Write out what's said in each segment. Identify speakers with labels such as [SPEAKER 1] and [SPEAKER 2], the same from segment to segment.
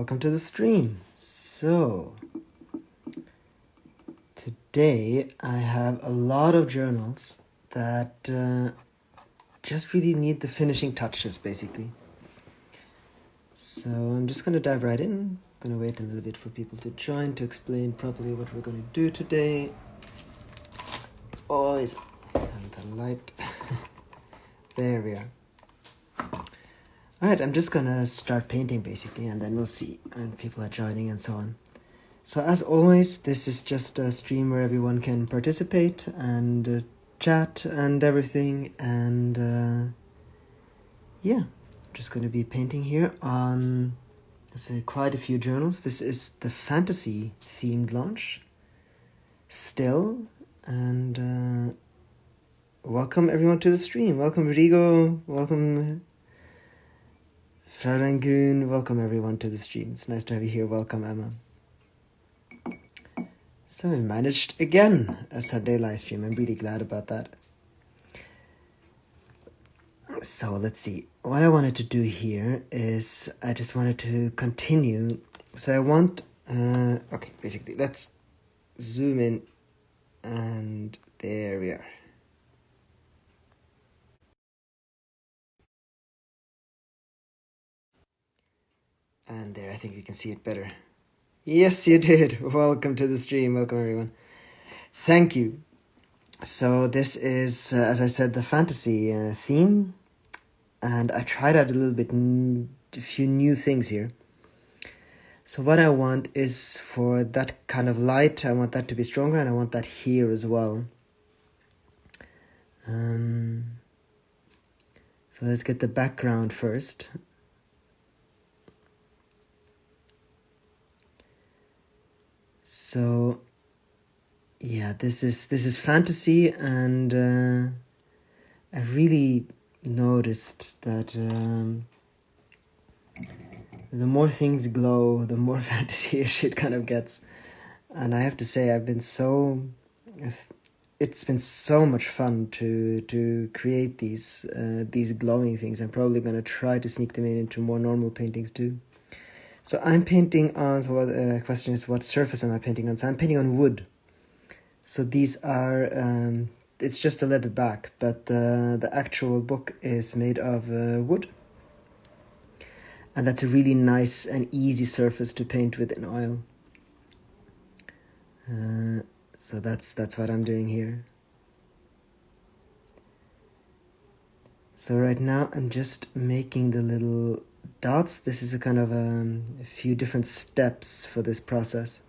[SPEAKER 1] welcome to the stream. So, today I have a lot of journals that just really need the finishing touches, basically. So I'm just going to dive right in. I'm going to wait a little bit for people to join to explain properly what we're going to do today. Always have the light. There we are. Alright, I'm just going to start painting, basically, and then we'll see when people are joining and so on. So as always, this is just a stream where everyone can participate and chat and everything. And yeah, I'm just going to be painting here on quite a few journals. This is the fantasy themed launch still. And welcome everyone to the stream. Welcome Rigo, welcome Frarangrun, welcome everyone to the stream. It's nice to have you here. Welcome Emma. So we managed again a Sunday live stream. I'm really glad about that. So let's see. What I wanted to do here is I just wanted to continue. So I want, okay, basically let's zoom in and there we are. And there, I think you can see it better. Yes, you did. Welcome to the stream. Welcome, everyone. Thank you. So this is, as I said, the fantasy theme. And I tried out a little bit, a few new things here. So what I want is for that kind of light, I want that to be stronger, and I want that here as well. So let's get the background first. So yeah, this is fantasy, and I really noticed that the more things glow, the more fantasy-ish it kind of gets. And I have to say, it's been so much fun to create these glowing things. I'm probably going to try to sneak them into more normal paintings too. So I'm painting on, so what question is, what surface am I painting on? So I'm painting on wood. So these are, it's just a leather back, but the actual book is made of wood. And that's a really nice and easy surface to paint with in oil. So that's what I'm doing here. So right now I'm just making the little dots. This is a kind of a few different steps for this process.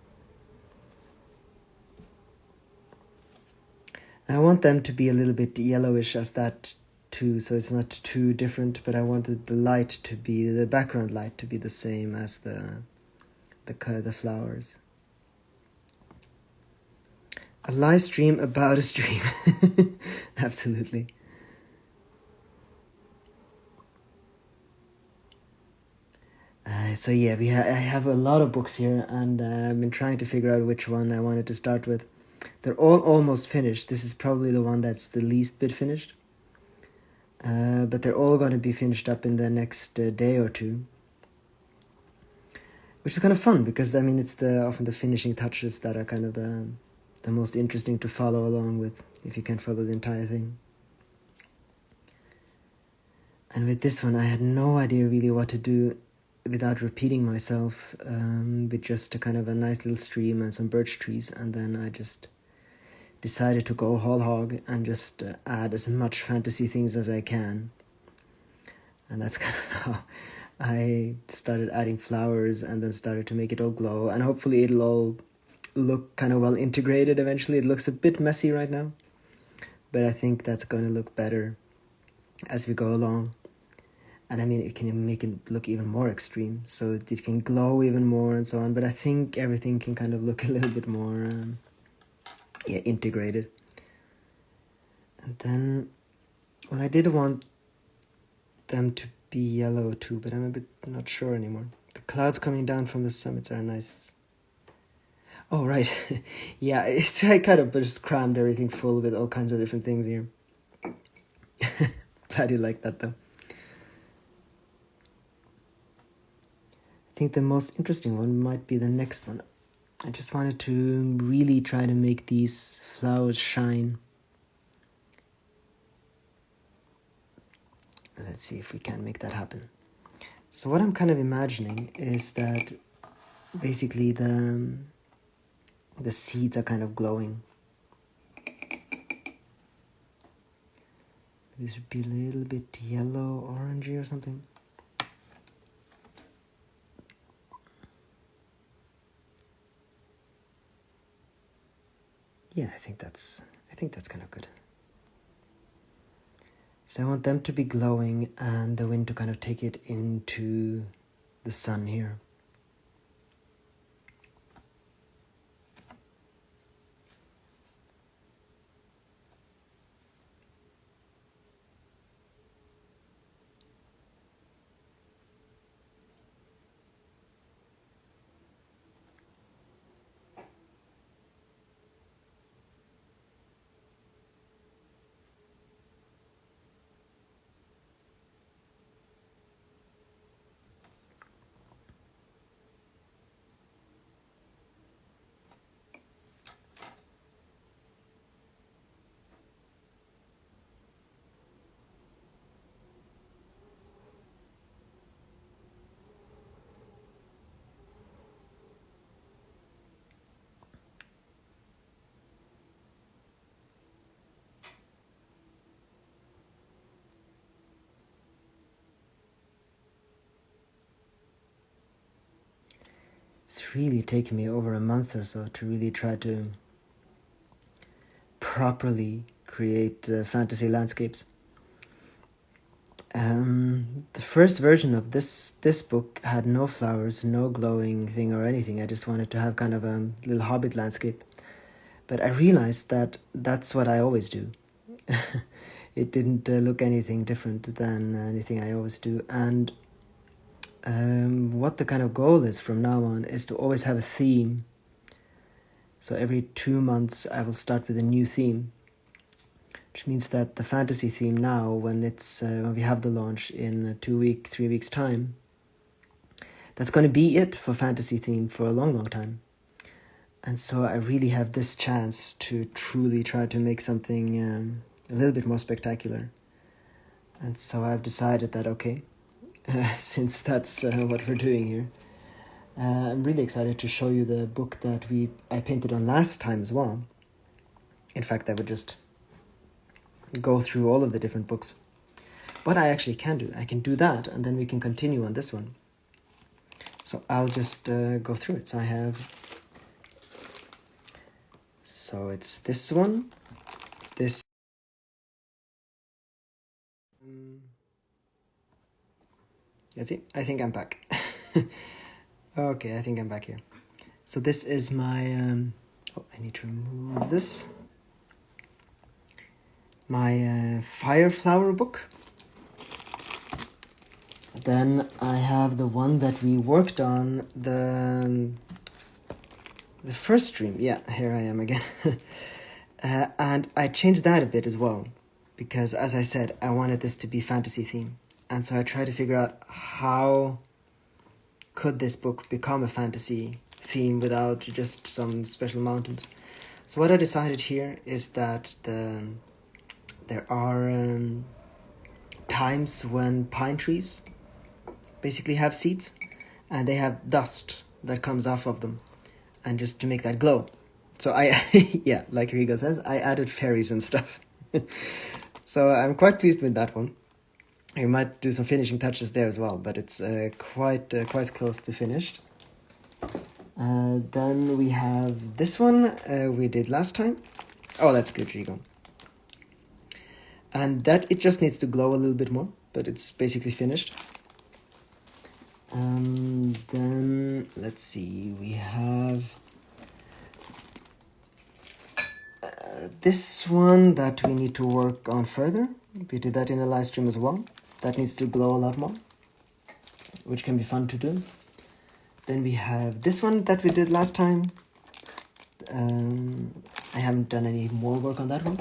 [SPEAKER 1] I want them to be a little bit yellowish as that too, so it's not too different, but I wanted the light to be, the background light to be the same as the flowers. A live stream about a stream. Absolutely. So yeah, I have a lot of books here, and I've been trying to figure out which one I wanted to start with. They're all almost finished. This is probably the one that's the least bit finished. But they're all going to be finished up in the next day or two. Which is kind of fun, because I mean it's often the finishing touches that are kind of the most interesting to follow along with, if you can't follow the entire thing. And with this one, I had no idea really what to do without repeating myself, with just a kind of a nice little stream and some birch trees, and then I just decided to go whole hog and just add as much fantasy things as I can. And that's kind of how I started adding flowers, and then started to make it all glow, and hopefully it'll all look kind of well integrated eventually. It looks a bit messy right now, but I think that's going to look better as we go along. And I mean, it can make it look even more extreme, so it can glow even more and so on, but I think everything can kind of look a little bit more integrated. And then, well, I did want them to be yellow too, but I'm a bit not sure anymore. The clouds coming down from the summits are nice. Oh, right. Yeah, I kind of just crammed everything full with all kinds of different things here. Glad you like that, though. think the most interesting one might be the next one. I just wanted to really try to make these flowers shine. Let's see if we can make that happen. So what I'm kind of imagining is that basically the seeds are kind of glowing. This would be a little bit yellow, orangey or something. Yeah, I think that's kind of good. So I want them to be glowing and the wind to kind of take it into the sun here. It's really taken me over a month or so to really try to properly create fantasy landscapes. The first version of this book had no flowers, no glowing thing or anything. I just wanted to have kind of a little hobbit landscape. But I realized that that's what I always do. It didn't look anything different than anything I always do. And what the kind of goal is from now on is to always have a theme. So every 2 months I will start with a new theme, which means that the fantasy theme now, when we have the launch in 3 weeks time, that's going to be it for fantasy theme for a long time. And so I really have this chance to truly try to make something a little bit more spectacular. And so I've decided that, okay, since that's what we're doing here, I'm really excited to show you the book that I painted on last time as well. In fact, I would just go through all of the different books. What I actually can do, I can do that, and then we can continue on this one. So I'll just go through it. So it's this one, this. That's it. I think I'm back. Okay, I think I'm back here. So this is my, I need to remove this. My fire flower book. Then I have the one that we worked on, the first stream. Yeah, here I am again. And I changed that a bit as well, because as I said, I wanted this to be fantasy theme. And so I tried to figure out how could this book become a fantasy theme without just some special mountains. So what I decided here is that there are times when pine trees basically have seeds and they have dust that comes off of them, and just to make that glow. So yeah, like Rigo says, I added fairies and stuff. So I'm quite pleased with that one. I might do some finishing touches there as well, but it's quite close to finished. Then we have this one we did last time. Oh, that's good, Rigo. And that, it just needs to glow a little bit more, but it's basically finished. Then let's see, we have this one that we need to work on further. We did that in a live stream as well. That needs to glow a lot more, which can be fun to do. Then we have this one that we did last time. I haven't done any more work on that one.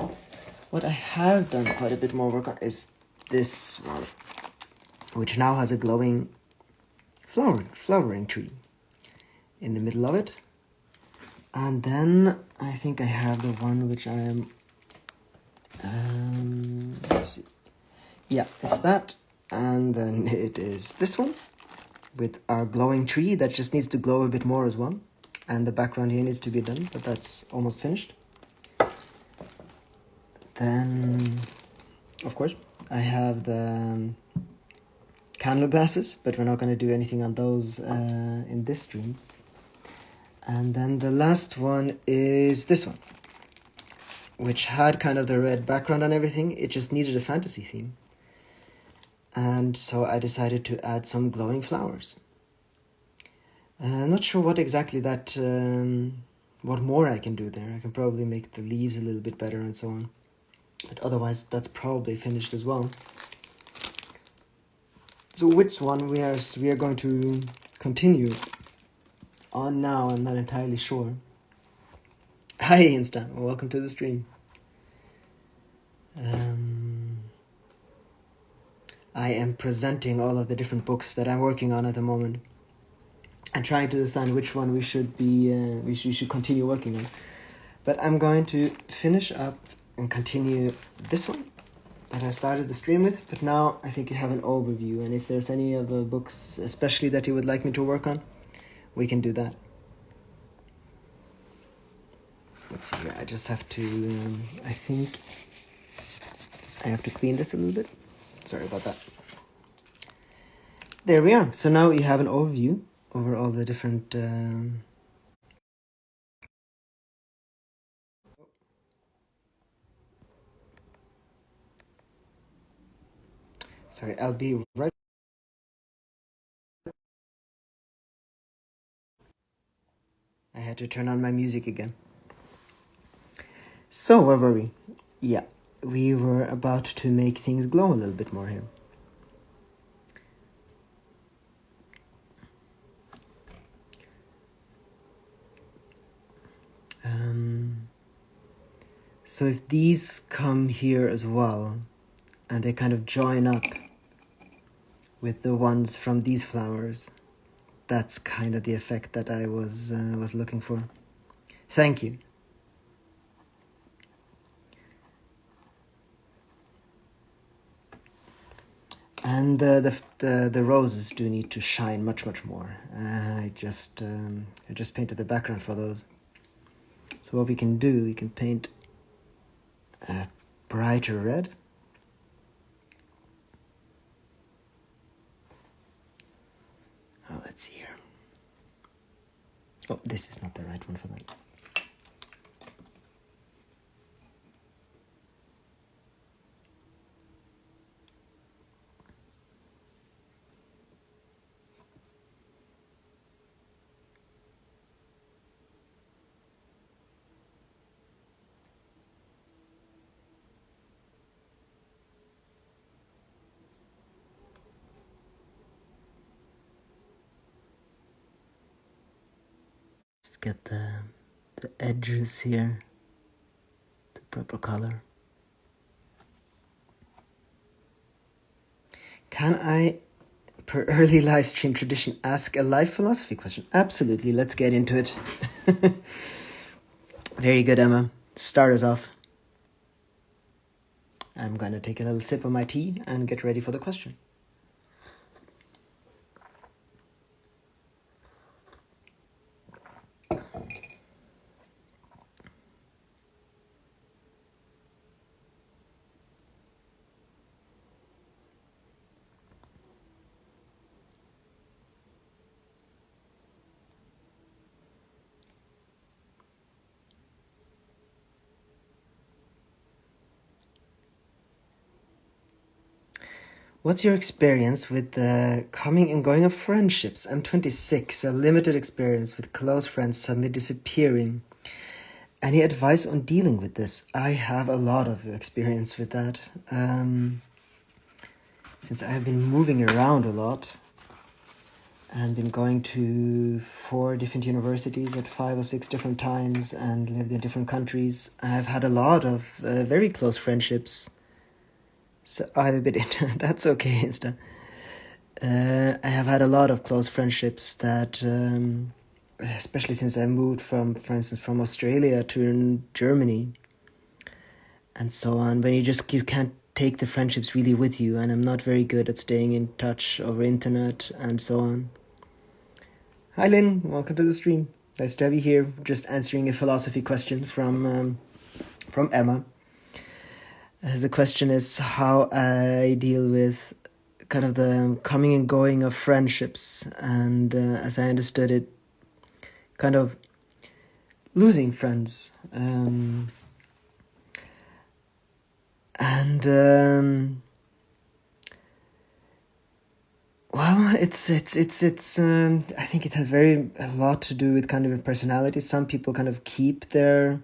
[SPEAKER 1] What I have done quite a bit more work on is this one, which now has a glowing flowering tree in the middle of it. And then I think I have the one which I am, let's see. Yeah, it's that. And then it is this one with our glowing tree that just needs to glow a bit more as well. And the background here needs to be done, but that's almost finished. Then, of course, I have the candle glasses, but we're not going to do anything on those in this stream. And then the last one is this one, which had kind of the red background and everything. It just needed a fantasy theme. And so I decided to add some glowing flowers. I'm not sure what exactly that, what more I can do there. I can probably make the leaves a little bit better and so on. But otherwise, that's probably finished as well. So which one we are going to continue on now, I'm not entirely sure. Hi Insta, welcome to the stream. I am presenting all of the different books that I'm working on at the moment and trying to decide which one we should be we should continue working on. But I'm going to finish up and continue this one that I started the stream with. But now I think you have an overview, and if there's any of the books especially that you would like me to work on, we can do that. Let's see here, I just have to, I think I have to clean this a little bit. Sorry about that. There we are. So now you have an overview over all the different sorry, I'll be right. I had to turn on my music again. So where were we? Yeah, we were about to make things glow a little bit more here. So if these come here as well, and they kind of join up with the ones from these flowers, that's kind of the effect that I was looking for. Thank you. And the roses do need to shine much more. I just painted the background for those. So what we can do, we can paint a brighter red. Oh, let's see here. Oh, this is not the right one for that. Let's get the edges here, the purple color. Can I, per early live stream tradition, ask a life philosophy question? Absolutely, let's get into it. Very good, Emma. Start us off. I'm going to take a little sip of my tea and get ready for the question. What's your experience with the coming and going of friendships? I'm 26, a limited experience with close friends suddenly disappearing. Any advice on dealing with this? I have a lot of experience with that. Since I've been moving around a lot and been going to 4 different universities at 5 or 6 different times and lived in different countries, I've had a lot of very close friendships. So I'm a bit into that's okay, Insta. I have had a lot of close friendships that, especially since I moved from, for instance, from Australia to Germany and so on, when you can't take the friendships really with you, and I'm not very good at staying in touch over internet and so on. Hi Lynn, welcome to the stream. Nice to have you here. Just answering a philosophy question from Emma. The question is how I deal with kind of the coming and going of friendships, and as I understood it, kind of losing friends, and well, it's I think it has a lot to do with kind of a personality. Some people kind of keep their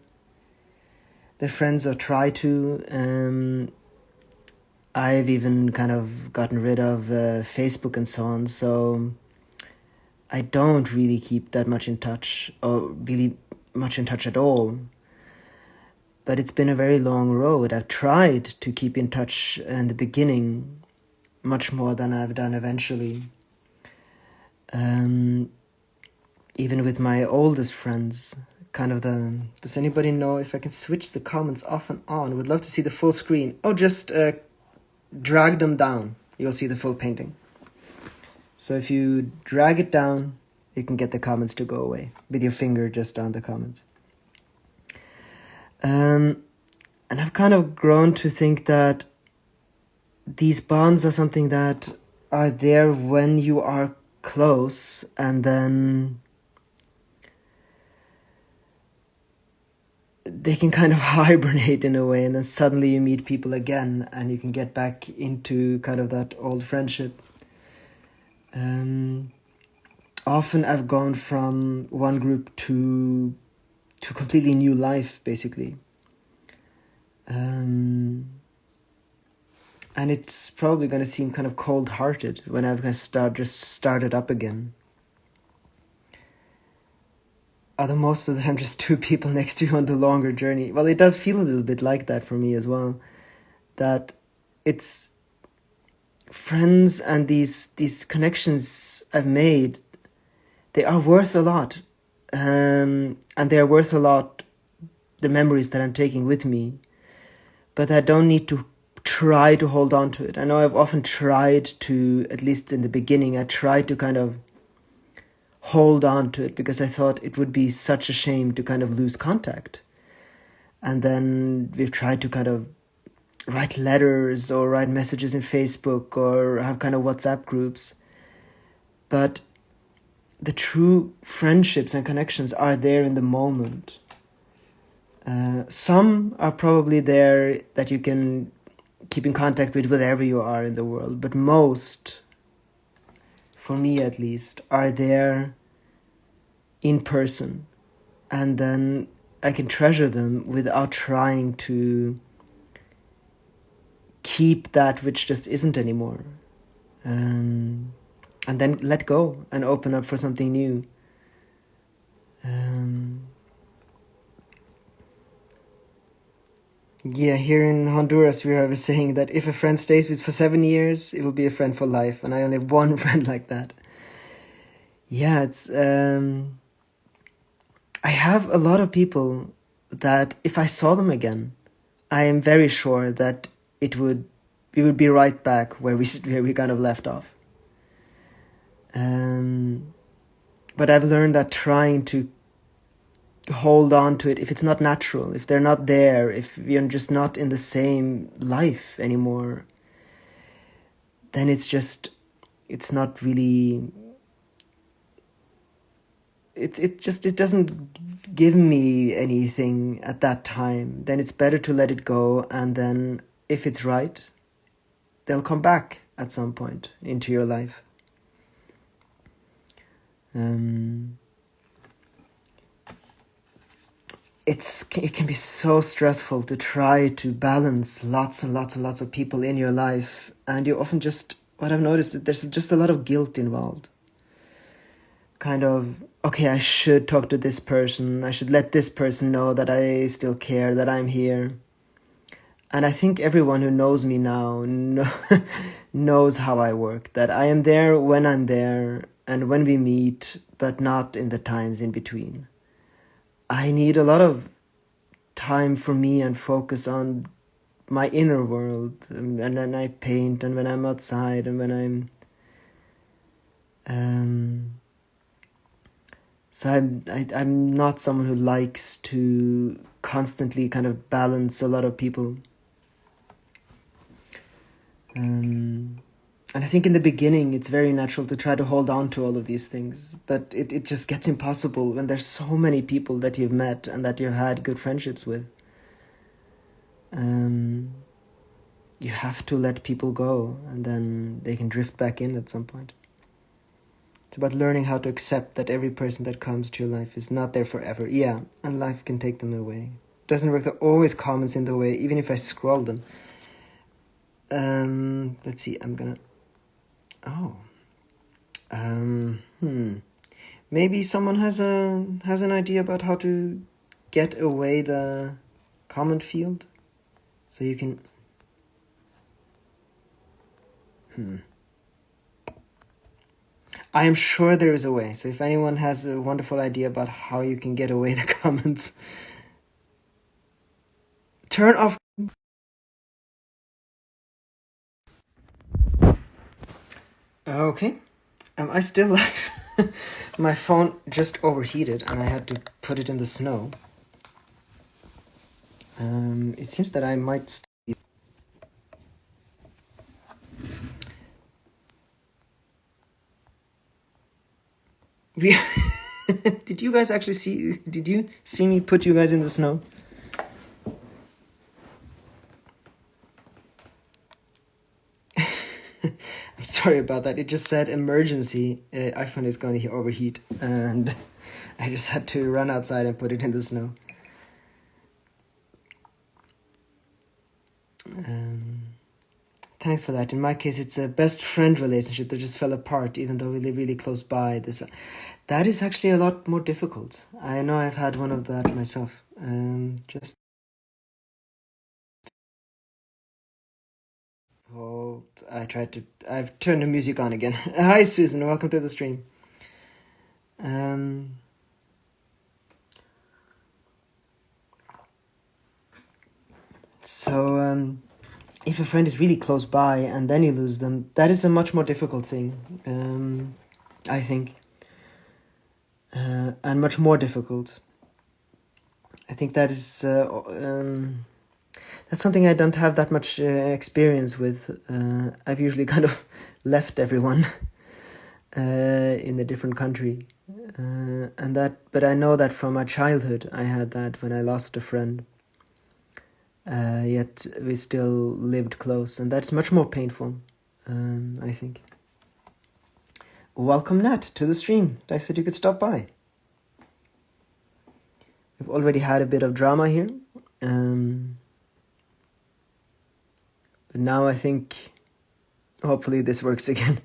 [SPEAKER 1] friends or try to. I've even kind of gotten rid of Facebook and so on, so I don't really keep that much in touch, or really much in touch at all. But it's been a very long road. I've tried to keep in touch in the beginning, much more than I've done eventually. Even with my oldest friends, does anybody know if I can switch the comments off and on? Would love to see the full screen. Oh, just drag them down. You'll see the full painting. So if you drag it down, you can get the comments to go away with your finger just on the comments. And I've kind of grown to think that these bonds are something that are there when you are close, and then they can kind of hibernate in a way, and then suddenly you meet people again and you can get back into kind of that old friendship. Often I've gone from one group to completely new life, basically. And it's probably going to seem kind of cold-hearted when I've just started up again. Although most of the time just two people next to you on the longer journey. Well, it does feel a little bit like that for me as well. That it's friends and these connections I've made, they are worth a lot. And they are worth a lot, the memories that I'm taking with me. But I don't need to try to hold on to it. I know I've often tried to, at least in the beginning, I tried to kind of hold on to it because I thought it would be such a shame to kind of lose contact. And then we've tried to kind of write letters or write messages in Facebook or have kind of WhatsApp groups. But the true friendships and connections are there in the moment. Some are probably there that you can keep in contact with wherever you are in the world, but most, for me at least, are there in person, and then I can treasure them without trying to keep that which just isn't anymore, and then let go and open up for something new. Yeah, here in Honduras, we have a saying that if a friend stays with for 7 years, it will be a friend for life. And I only have one friend like that. Yeah, it's I have a lot of people that if I saw them again, I am very sure that we would be right back where we kind of left off. But I've learned that trying to hold on to it, if it's not natural, if they're not there, if you're just not in the same life anymore, then it's not really, it doesn't give me anything at that time. Then it's better to let it go, and then if it's right, they'll come back at some point into your life. It can be so stressful to try to balance lots and lots and lots of people in your life, and you often what I've noticed is there's just a lot of guilt involved. Kind of, okay, I should talk to this person, I should let this person know that I still care, that I'm here. And I think everyone who knows me now knows how I work, that I am there when I'm there and when we meet, but not in the times in between. I need a lot of time for me and focus on my inner world, and then I paint, and when I'm outside, and when I'm not someone who likes to constantly kind of balance a lot of people. And I think in the beginning it's very natural to try to hold on to all of these things, but it just gets impossible when there's so many people that you've met and that you've had good friendships with. You have to let people go, and then they can drift back in at some point. It's about learning how to accept that every person that comes to your life is not there forever. Yeah, and life can take them away. It doesn't work. There are always comments in the way, even if I scroll them. Let's see, I'm gonna... Oh. Maybe someone has an idea about how to get away the comment field, so you can... I am sure there is a way. So if anyone has a wonderful idea about how you can get away the comments, turn off. Okay. I still live. My phone just overheated and I had to put it in the snow. It seems that I might... Did you guys actually see... Did you see me put you guys in the snow? I'm sorry about that. It just said emergency. iPhone is going to overheat. And I just had to run outside and put it in the snow. Thanks for that. In my case, it's a best friend relationship that just fell apart, even though we live really close by. That is actually a lot more difficult. I know I've had one of that myself. Just hold. I've turned the music on again. Hi, Susan. Welcome to the stream. If a friend is really close by and then you lose them, that is a much more difficult thing, I think. And much more difficult. I think that is that's something I don't have that much experience with. I've usually kind of left everyone in a different country, but I know that from my childhood I had that when I lost a friend. Yet we still lived close, and that's much more painful, I think. Welcome, Nat, to the stream. I said you could stop by. We've already had a bit of drama here, but now I think hopefully this works again.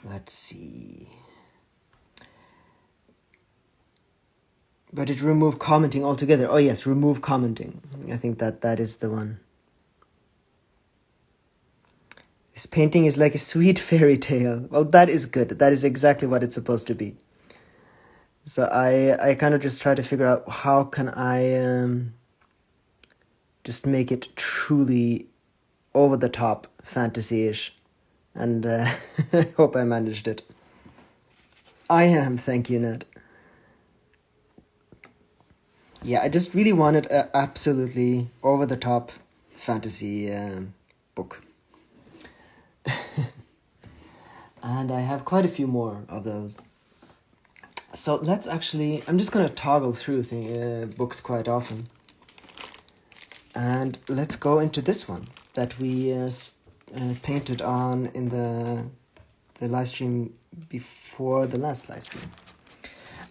[SPEAKER 1] Let's see. But it removed commenting altogether. Oh yes, remove commenting. I think that is the one. This painting is like a sweet fairy tale. Well, that is good. That is exactly what it's supposed to be. So I kind of just try to figure out how can I just make it truly over the top fantasy-ish. And I hope I managed it. I am, thank you, Ned. Yeah, I just really wanted an absolutely over-the-top fantasy book. And I have quite a few more of those. So let's actually... I'm just going to toggle through books quite often. And let's go into this one that we painted on in the live stream before the last live stream.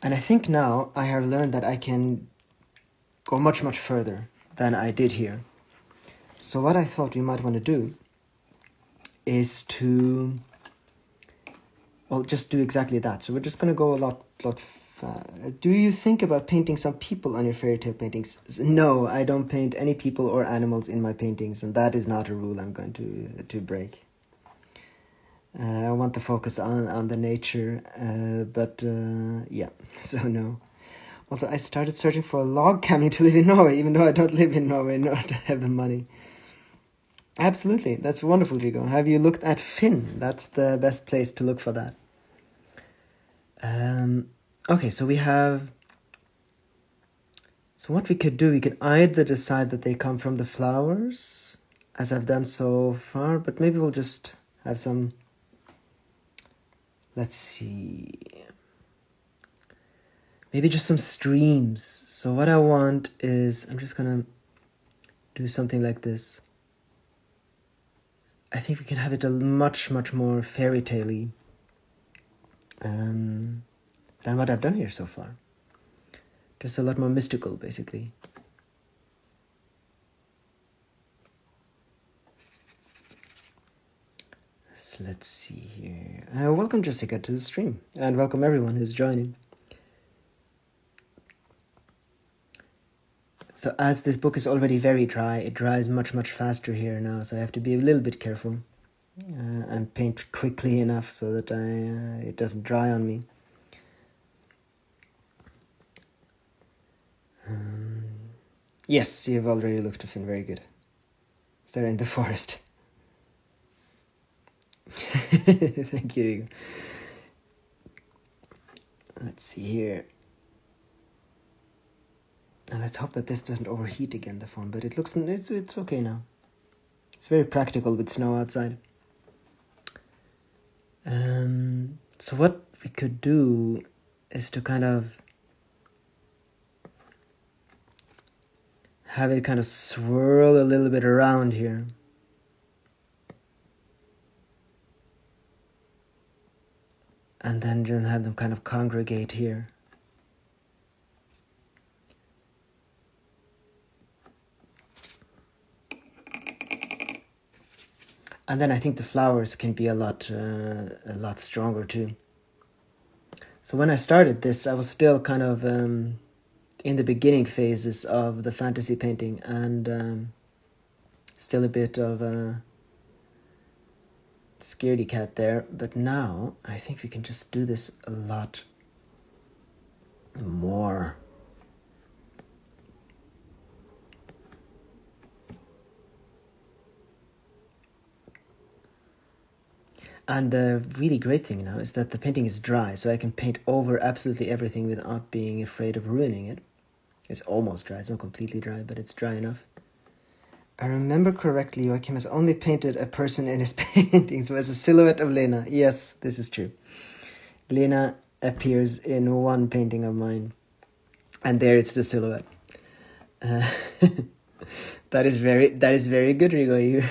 [SPEAKER 1] And I think now I have learned that I can go much, much further than I did here. So what I thought we might want to do is to, well, just do exactly that. So we're just going to go a lot. Do you think about painting some people on your fairy tale paintings? No, I don't paint any people or animals in my paintings, and that is not a rule I'm going to break. I want the focus on the nature, but yeah, so no. Also, I started searching for a log cabin to live in Norway, even though I don't live in Norway in order to have the money. Absolutely, that's wonderful, Rigo. Have you looked at Finn? That's the best place to look for that. Okay, so we have... So what we could do, we could either decide that they come from the flowers, as I've done so far, but maybe we'll just have some... Let's see... Maybe just some streams. So what I want is... I'm just gonna do something like this. I think we can have it a much, much more fairy tale-y than what I've done here so far. Just a lot more mystical, basically. So let's see here. Welcome, Jessica, to the stream. And welcome everyone who's joining. So as this book is already very dry, it dries much, much faster here now. So I have to be a little bit careful and paint quickly enough so that it doesn't dry on me. Yes, you've already looked at Finn. Very good. They're in the forest. Thank you. Let's see here. And let's hope that this doesn't overheat again, the phone. But it's okay now. It's very practical with snow outside. So what we could do is to kind of have it kind of swirl a little bit around here. And then just have them kind of congregate here. And then I think the flowers can be a lot stronger too. So when I started this, I was still kind of in the beginning phases of the fantasy painting, and still a bit of a scaredy cat there. But now I think we can just do this a lot more. And the really great thing now is that the painting is dry, so I can paint over absolutely everything without being afraid of ruining it. It's almost dry. It's not completely dry, but it's dry enough. I remember correctly, Joachim has only painted a person in his paintings. It was a silhouette of Lena. Yes, this is true. Lena appears in one painting of mine, and there it's the silhouette. That is very good, Rigo. You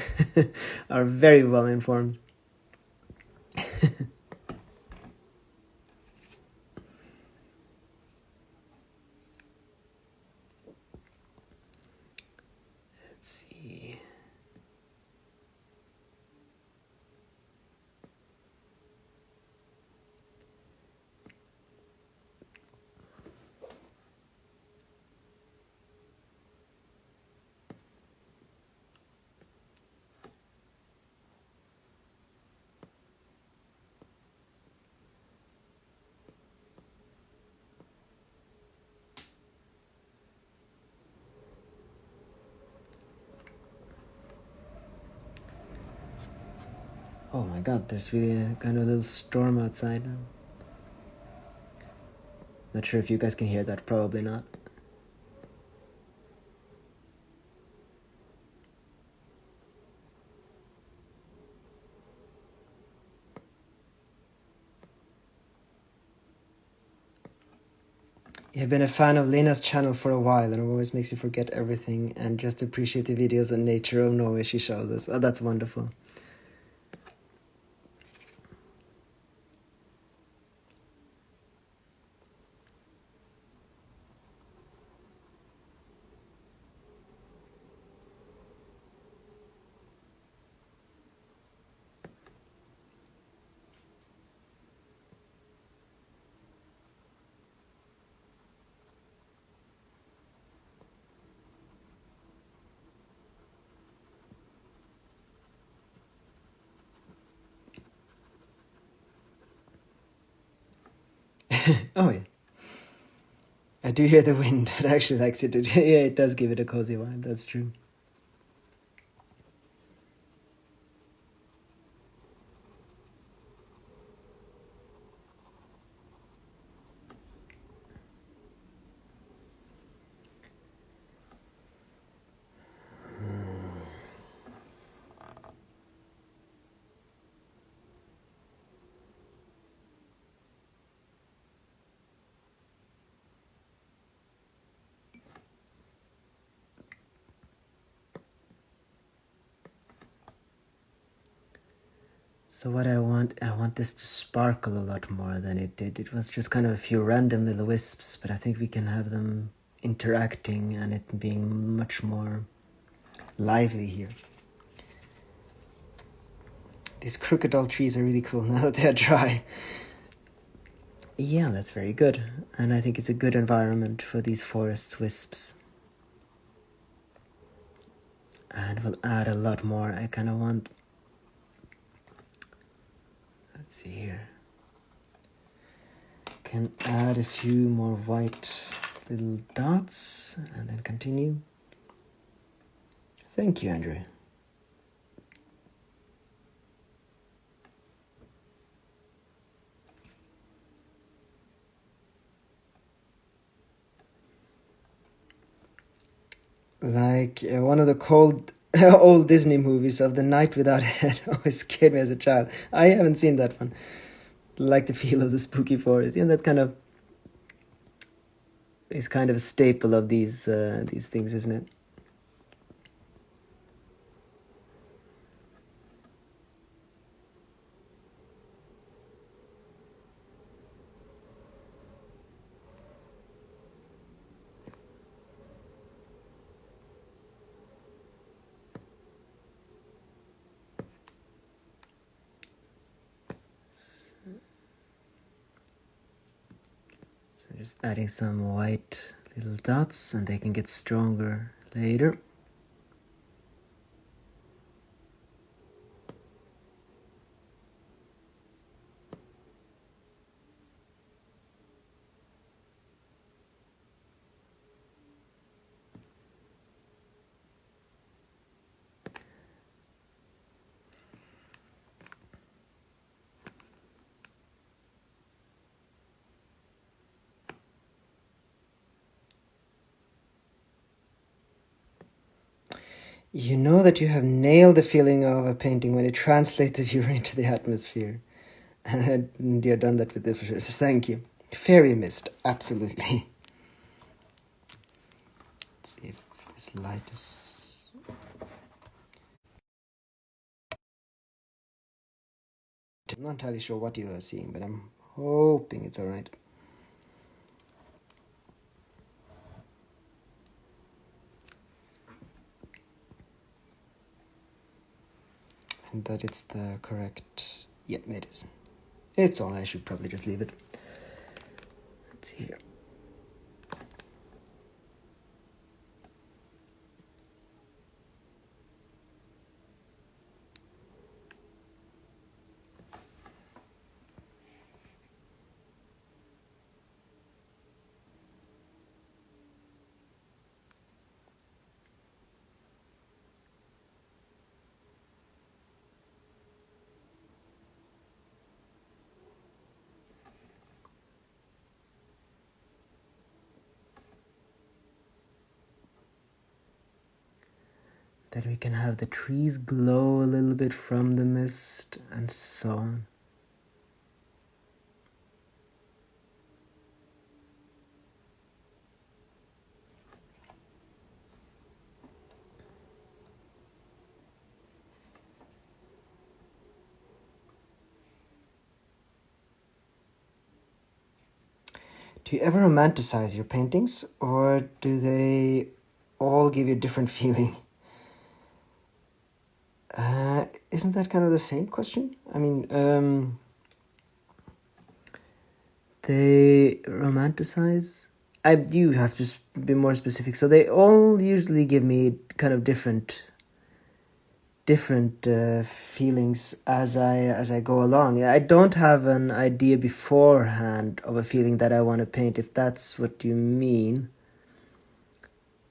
[SPEAKER 1] are very well informed. Let's see. Oh my god, there's really a kind of a little storm outside now. Not sure if you guys can hear that, probably not. I've been a fan of Lena's channel for a while, and it always makes you forget everything and just appreciate the videos and nature of Norway she shows us. Oh, that's wonderful. Oh yeah. I do hear the wind. It actually likes it. Yeah, it does give it a cozy vibe. That's true. So what I want this to sparkle a lot more than it did. It was just kind of a few random little wisps, but I think we can have them interacting and it being much more lively here. These crocodile trees are really cool now that they're dry. Yeah, that's very good. And I think it's a good environment for these forest wisps. And we'll add a lot more. I kind of want... Let's see here. Can add a few more white little dots and then continue. Thank you, Andrew. Like one of the cold old Disney movies of The Night Without a Head always scared me as a child. I haven't seen that one. Like the feel of the spooky forest. Yeah, that kind of is kind of a staple of these things, isn't it? So just adding some white little dots and they can get stronger later. You know that you have nailed the feeling of a painting when it translates the viewer into the atmosphere. And you've done that with this for sure. So thank you. Fairy mist, absolutely. Let's see if this light is... I'm not entirely sure what you are seeing, but I'm hoping it's alright. And that it's the correct... Yeah, it is. It's all. I should probably just leave it. Let's see here. That we can have the trees glow a little bit from the mist and so on. Do you ever romanticize your paintings, or do they all give you a different feeling? Isn't that kind of the same question? I mean, they romanticize. I do have to be more specific. So they all usually give me kind of different different feelings as I go along. I don't have an idea beforehand of a feeling that I want to paint, if that's what you mean.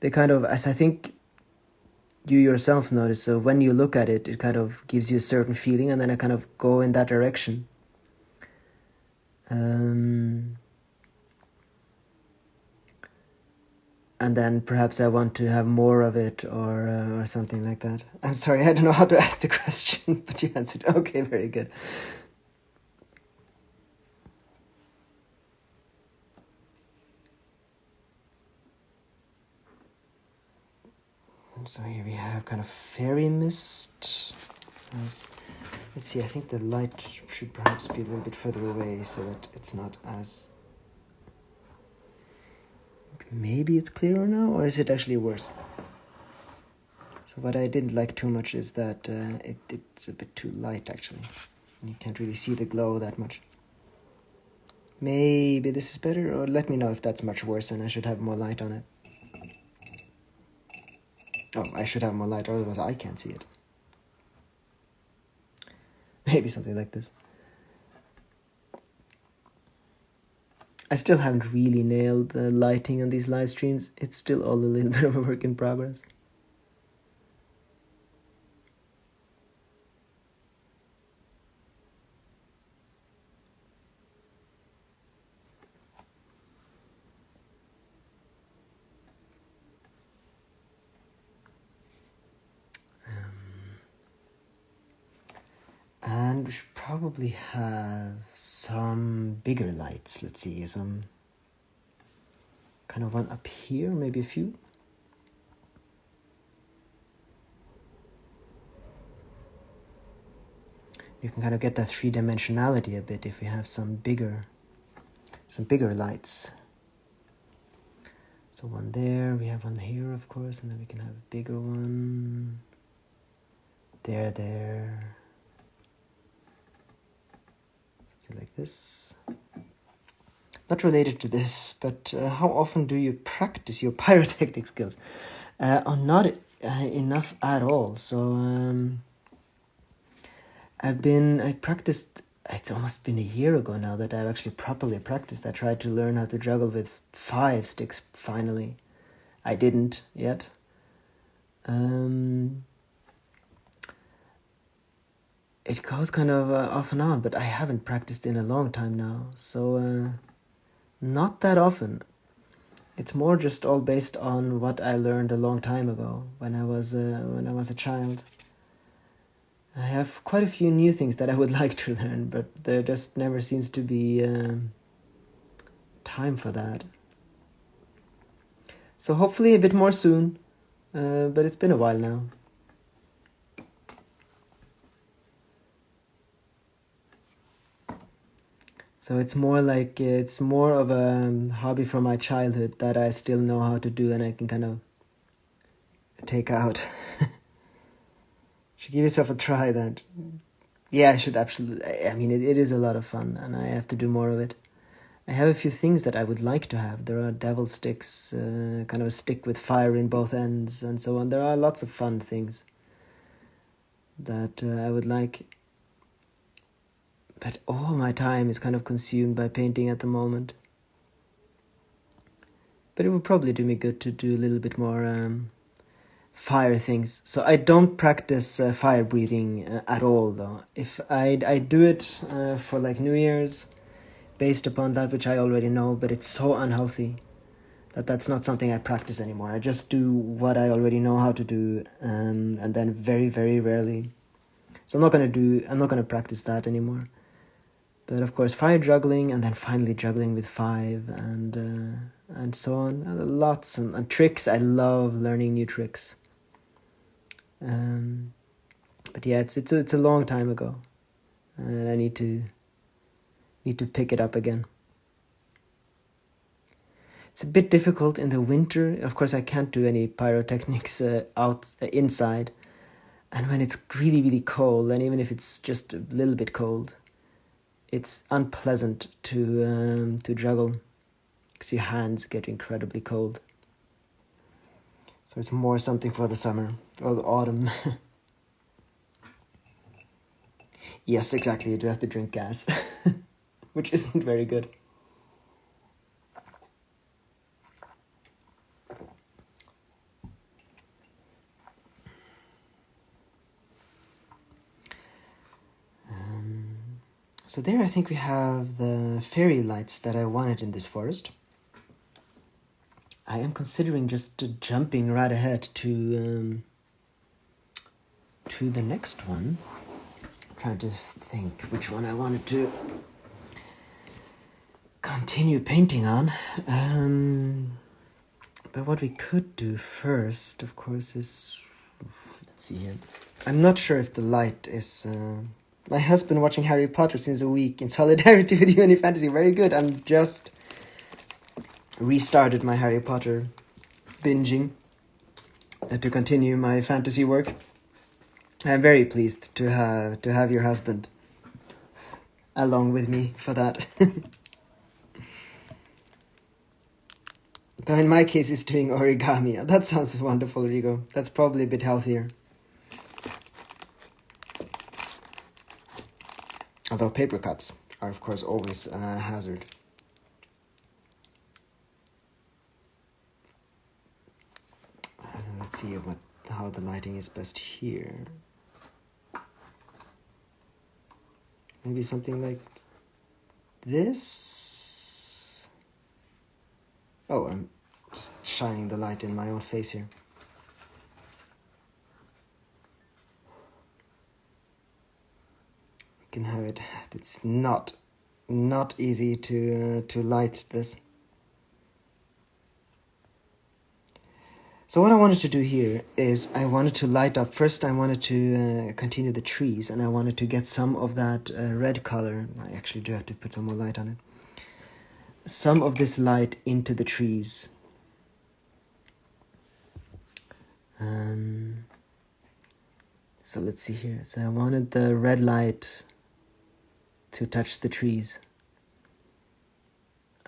[SPEAKER 1] They kind of, as I think you yourself notice, so when you look at it, it kind of gives you a certain feeling, and then I kind of go in that direction. And then perhaps I want to have more of it, or something like that. I'm sorry, I don't know how to ask the question, but you answered. Okay, very good. So here we have kind of fairy mist. Let's see, I think the light should perhaps be a little bit further away so that it's not as... Maybe it's clearer now, or is it actually worse? So what I didn't like too much is that it's a bit too light, actually. You can't really see the glow that much. Maybe this is better, or let me know if that's much worse and I should have more light on it. Oh, I should have more light, otherwise I can't see it. Maybe something like this. I still haven't really nailed the lighting on these live streams. It's still all a little bit of a work in progress. And we should probably have some bigger lights. Let's see, some kind of one up here, maybe a few. You can kind of get that three-dimensionality a bit if we have some bigger lights. So one there, we have one here, of course, and then we can have a bigger one. There. Something like this. Not related to this, but how often do you practice your pyrotechnic skills? Not enough at all. So I practiced, it's almost been a year ago now that I've actually properly practiced. I tried to learn how to juggle with 5 sticks, finally. I didn't yet. It goes kind of off and on, but I haven't practiced in a long time now. So not that often. It's more just all based on what I learned a long time ago when I was a child. I have quite a few new things that I would like to learn, but there just never seems to be time for that. So hopefully a bit more soon, but it's been a while now. So it's more of a hobby from my childhood that I still know how to do, and I can kind of take out. Should give yourself a try that. Yeah, I should absolutely. I mean, it is a lot of fun, and I have to do more of it. I have a few things that I would like to have. There are devil sticks, kind of a stick with fire in both ends, and so on. There are lots of fun things that I would like. But all my time is kind of consumed by painting at the moment. But it would probably do me good to do a little bit more fire things. So I don't practice fire breathing at all, though. If I do it for like New Year's, based upon that which I already know, but it's so unhealthy that that's not something I practice anymore. I just do what I already know how to do, and then very, very rarely. So I'm not gonna practice that anymore. But of course, fire juggling, and then finally juggling with 5, and so on. And lots and tricks. I love learning new tricks. But yeah, it's a long time ago, and I need to pick it up again. It's a bit difficult in the winter. Of course, I can't do any pyrotechnics inside, and when it's really, really cold, and even if it's just a little bit cold, it's unpleasant to juggle because your hands get incredibly cold. So it's more something for the summer or the autumn. Yes, exactly. You do have to drink gas, which isn't very good. So there I think we have the fairy lights that I wanted in this forest. I am considering just jumping right ahead to the next one. I'm trying to think which one I wanted to continue painting on. But what we could do first, of course, is... Let's see here. I'm not sure if the light is... My husband watching Harry Potter since a week in solidarity with you and fantasy. Very good. I'm just restarted my Harry Potter binging to continue my fantasy work. I'm very pleased to have your husband along with me for that. Though in my case, he's doing origami. That sounds wonderful, Rigo. That's probably a bit healthier. Although paper cuts are, of course, always a hazard. Let's see how the lighting is best here. Maybe something like this. Oh, I'm just shining the light in my own face here. You can have it. It's not easy to light this. So what I wanted to do here is I wanted to light up. First, I wanted to continue the trees, and I wanted to get some of that red color. I actually do have to put some more light on it. Some of this light into the trees. So let's see here. So I wanted the red light to touch the trees.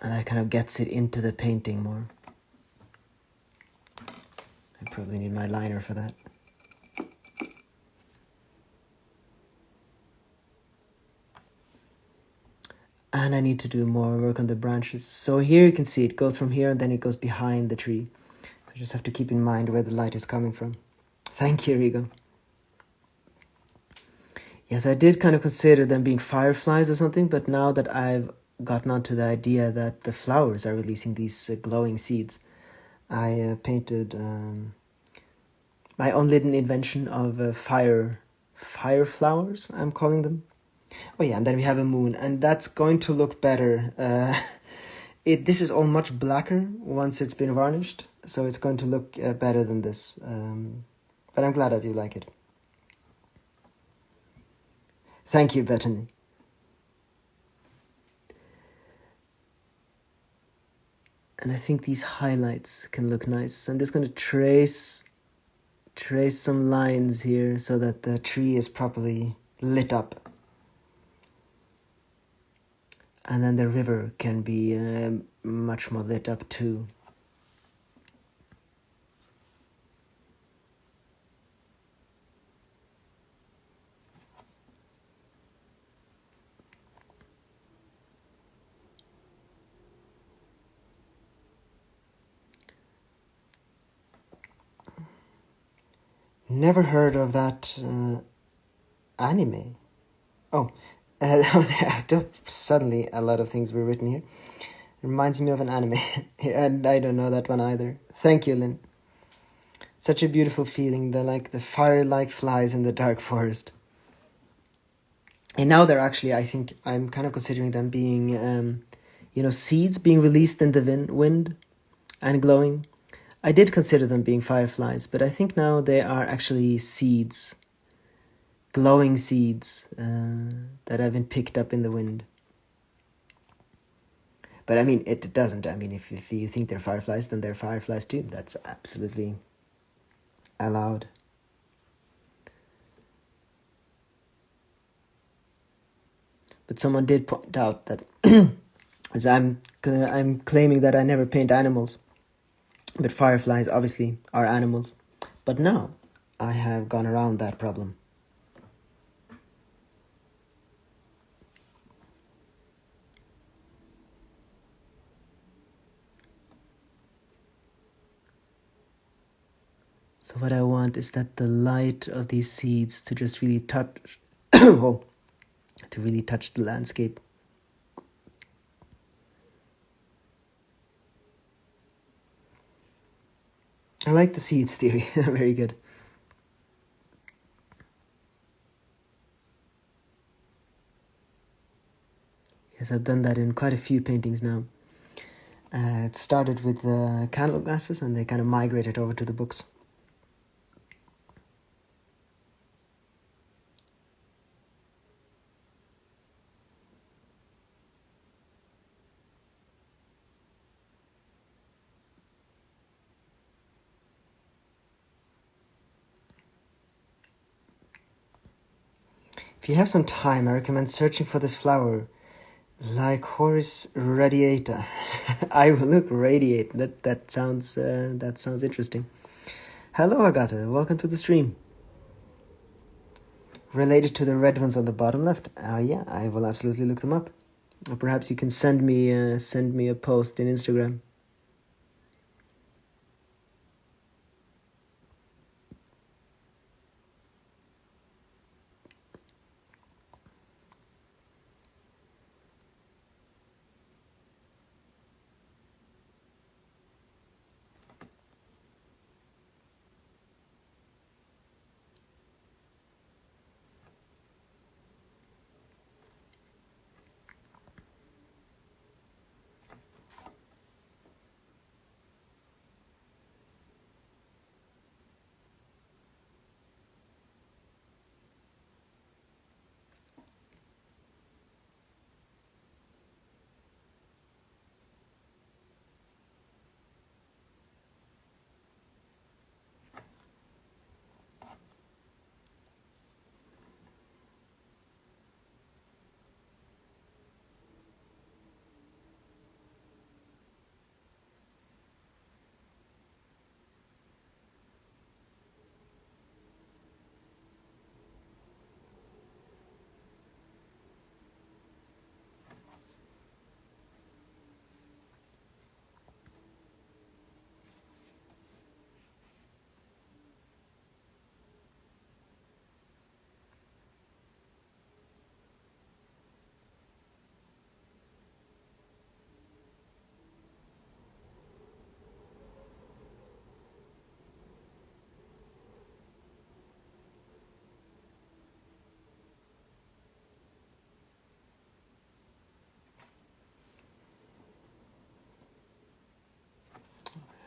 [SPEAKER 1] And that kind of gets it into the painting more. I probably need my liner for that. And I need to do more work on the branches. So here you can see it goes from here and then it goes behind the tree. So you just have to keep in mind where the light is coming from. Thank you, Rigo. Yes, I did kind of consider them being fireflies or something, but now that I've gotten onto the idea that the flowers are releasing these glowing seeds, I painted my own little invention of fire flowers, I'm calling them. Oh yeah, and then we have a moon, and that's going to look better. This is all much blacker once it's been varnished, so it's going to look better than this. But I'm glad that you like it. Thank you, Bethany. And I think these highlights can look nice. So I'm just going to trace some lines here so that the tree is properly lit up. And then the river can be much more lit up too. Never heard of that anime. Oh, suddenly a lot of things were written here. It reminds me of an anime, and I don't know that one either. Thank you, Lynn. Such a beautiful feeling, the fire-like flies in the dark forest. And now they're actually, I think, I'm kind of considering them being, seeds being released in the wind and glowing. I did consider them being fireflies, but I think now they are actually seeds. Glowing seeds that have been picked up in the wind. But I mean, it doesn't. I mean, if you think they're fireflies, then they're fireflies too. That's absolutely allowed. But someone did point out that as I'm claiming that I never paint animals, but fireflies obviously are animals. But now I have gone around that problem. So what I want is that the light of these seeds to just really touch, oh, to really touch the landscape. I like the seeds theory. Very good. Yes, I've done that in quite a few paintings now. It started with the candle glasses and they kind of migrated over to the books. If you have some time, I recommend searching for this flower, Lycoris radiata. I will look radiate. That sounds interesting. Hello, Agata. Welcome to the stream. Related to the red ones on the bottom left? Yeah, I will absolutely look them up. Or perhaps you can send me a post in Instagram.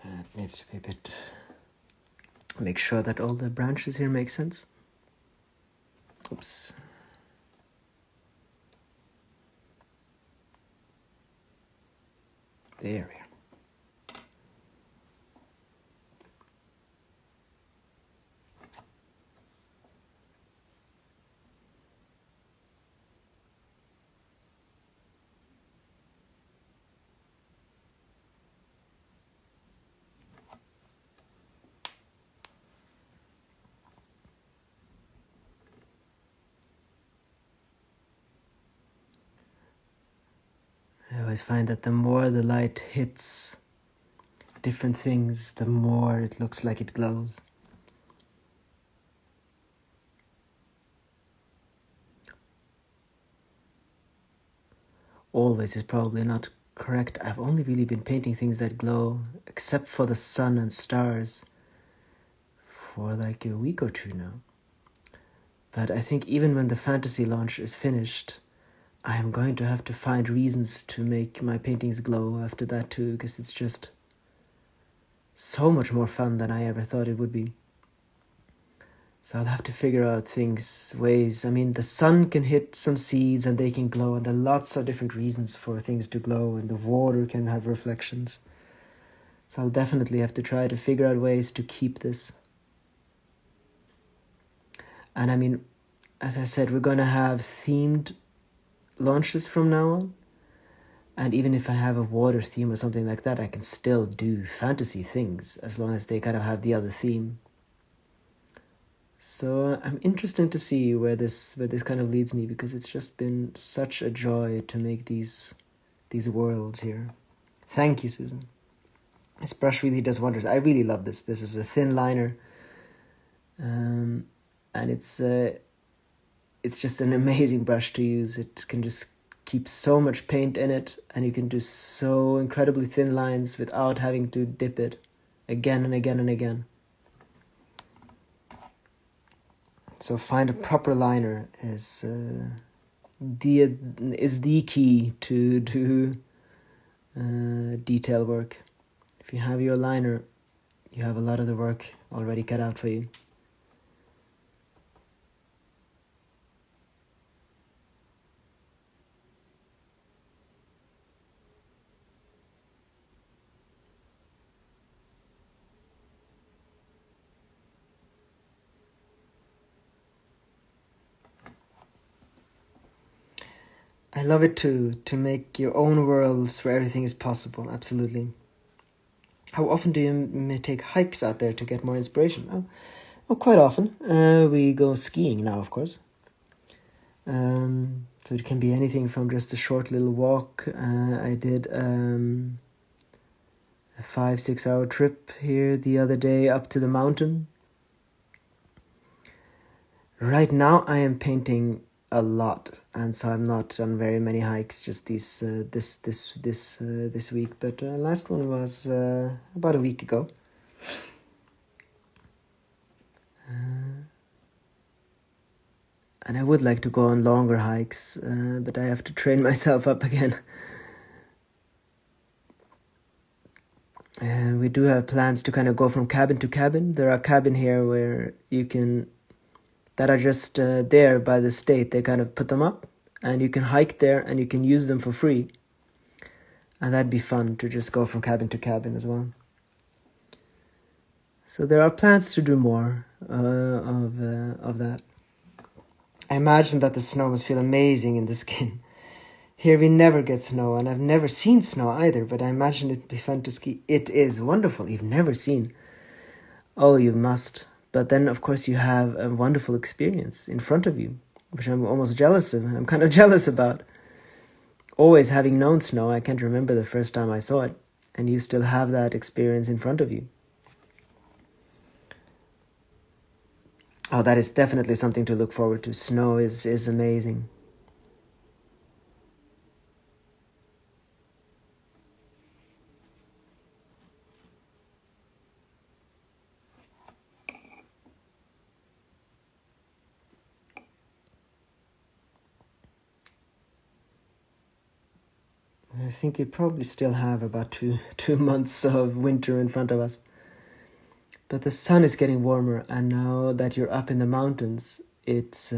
[SPEAKER 1] It needs to be a bit... Make sure that all the branches here make sense. Oops. There we are. I always find that the more the light hits different things, the more it looks like it glows. Always is probably not correct. I've only really been painting things that glow, except for the sun and stars, for like a week or two now. But I think even when the fantasy launch is finished, I am going to have to find reasons to make my paintings glow after that too, because it's just so much more fun than I ever thought it would be. So I'll have to figure out ways. I mean, the sun can hit some seeds and they can glow, and there are lots of different reasons for things to glow, and the water can have reflections. So I'll definitely have to try to figure out ways to keep this. And I mean, as I said, we're going to have themed launches from now on. And even if I have a water theme or something like that, I can still do fantasy things as long as they kind of have the other theme. So I'm interested to see where this kind of leads me, because it's just been such a joy to make these worlds here. Thank you, Susan. This brush really does wonders. I really love this. This is a thin liner, And it's just an amazing brush to use. It can just keep so much paint in it, and you can do so incredibly thin lines without having to dip it again and again and again. So find a proper liner is the key to do detail work. If you have your liner, you have a lot of the work already cut out for you. I love it too, to make your own worlds where everything is possible, absolutely. How often do you take hikes out there to get more inspiration? Oh, quite often. We go skiing now, of course. So it can be anything from just a short little walk. I did a 5-6 hour trip here the other day up to the mountain. Right now I am painting a lot, and so I'm not on very many hikes just this week. But last one was about a week ago. And I would like to go on longer hikes, but I have to train myself up again. We do have plans to kind of go from cabin to cabin. There are cabins here where that are just there by the state. They kind of put them up, and you can hike there and you can use them for free. And that'd be fun to just go from cabin to cabin as well. So there are plans to do more of that. I imagine that the snow must feel amazing in the skin. Here we never get snow, and I've never seen snow either, but I imagine it'd be fun to ski. It is wonderful. You've never seen. Oh, you must. But then, of course, you have a wonderful experience in front of you, which I'm almost jealous of. I'm kind of jealous about. Always having known snow, I can't remember the first time I saw it, and you still have that experience in front of you. Oh, that is definitely something to look forward to. Snow is amazing. I think we probably still have about two months of winter in front of us. But the sun is getting warmer, and now that you're up in the mountains, it's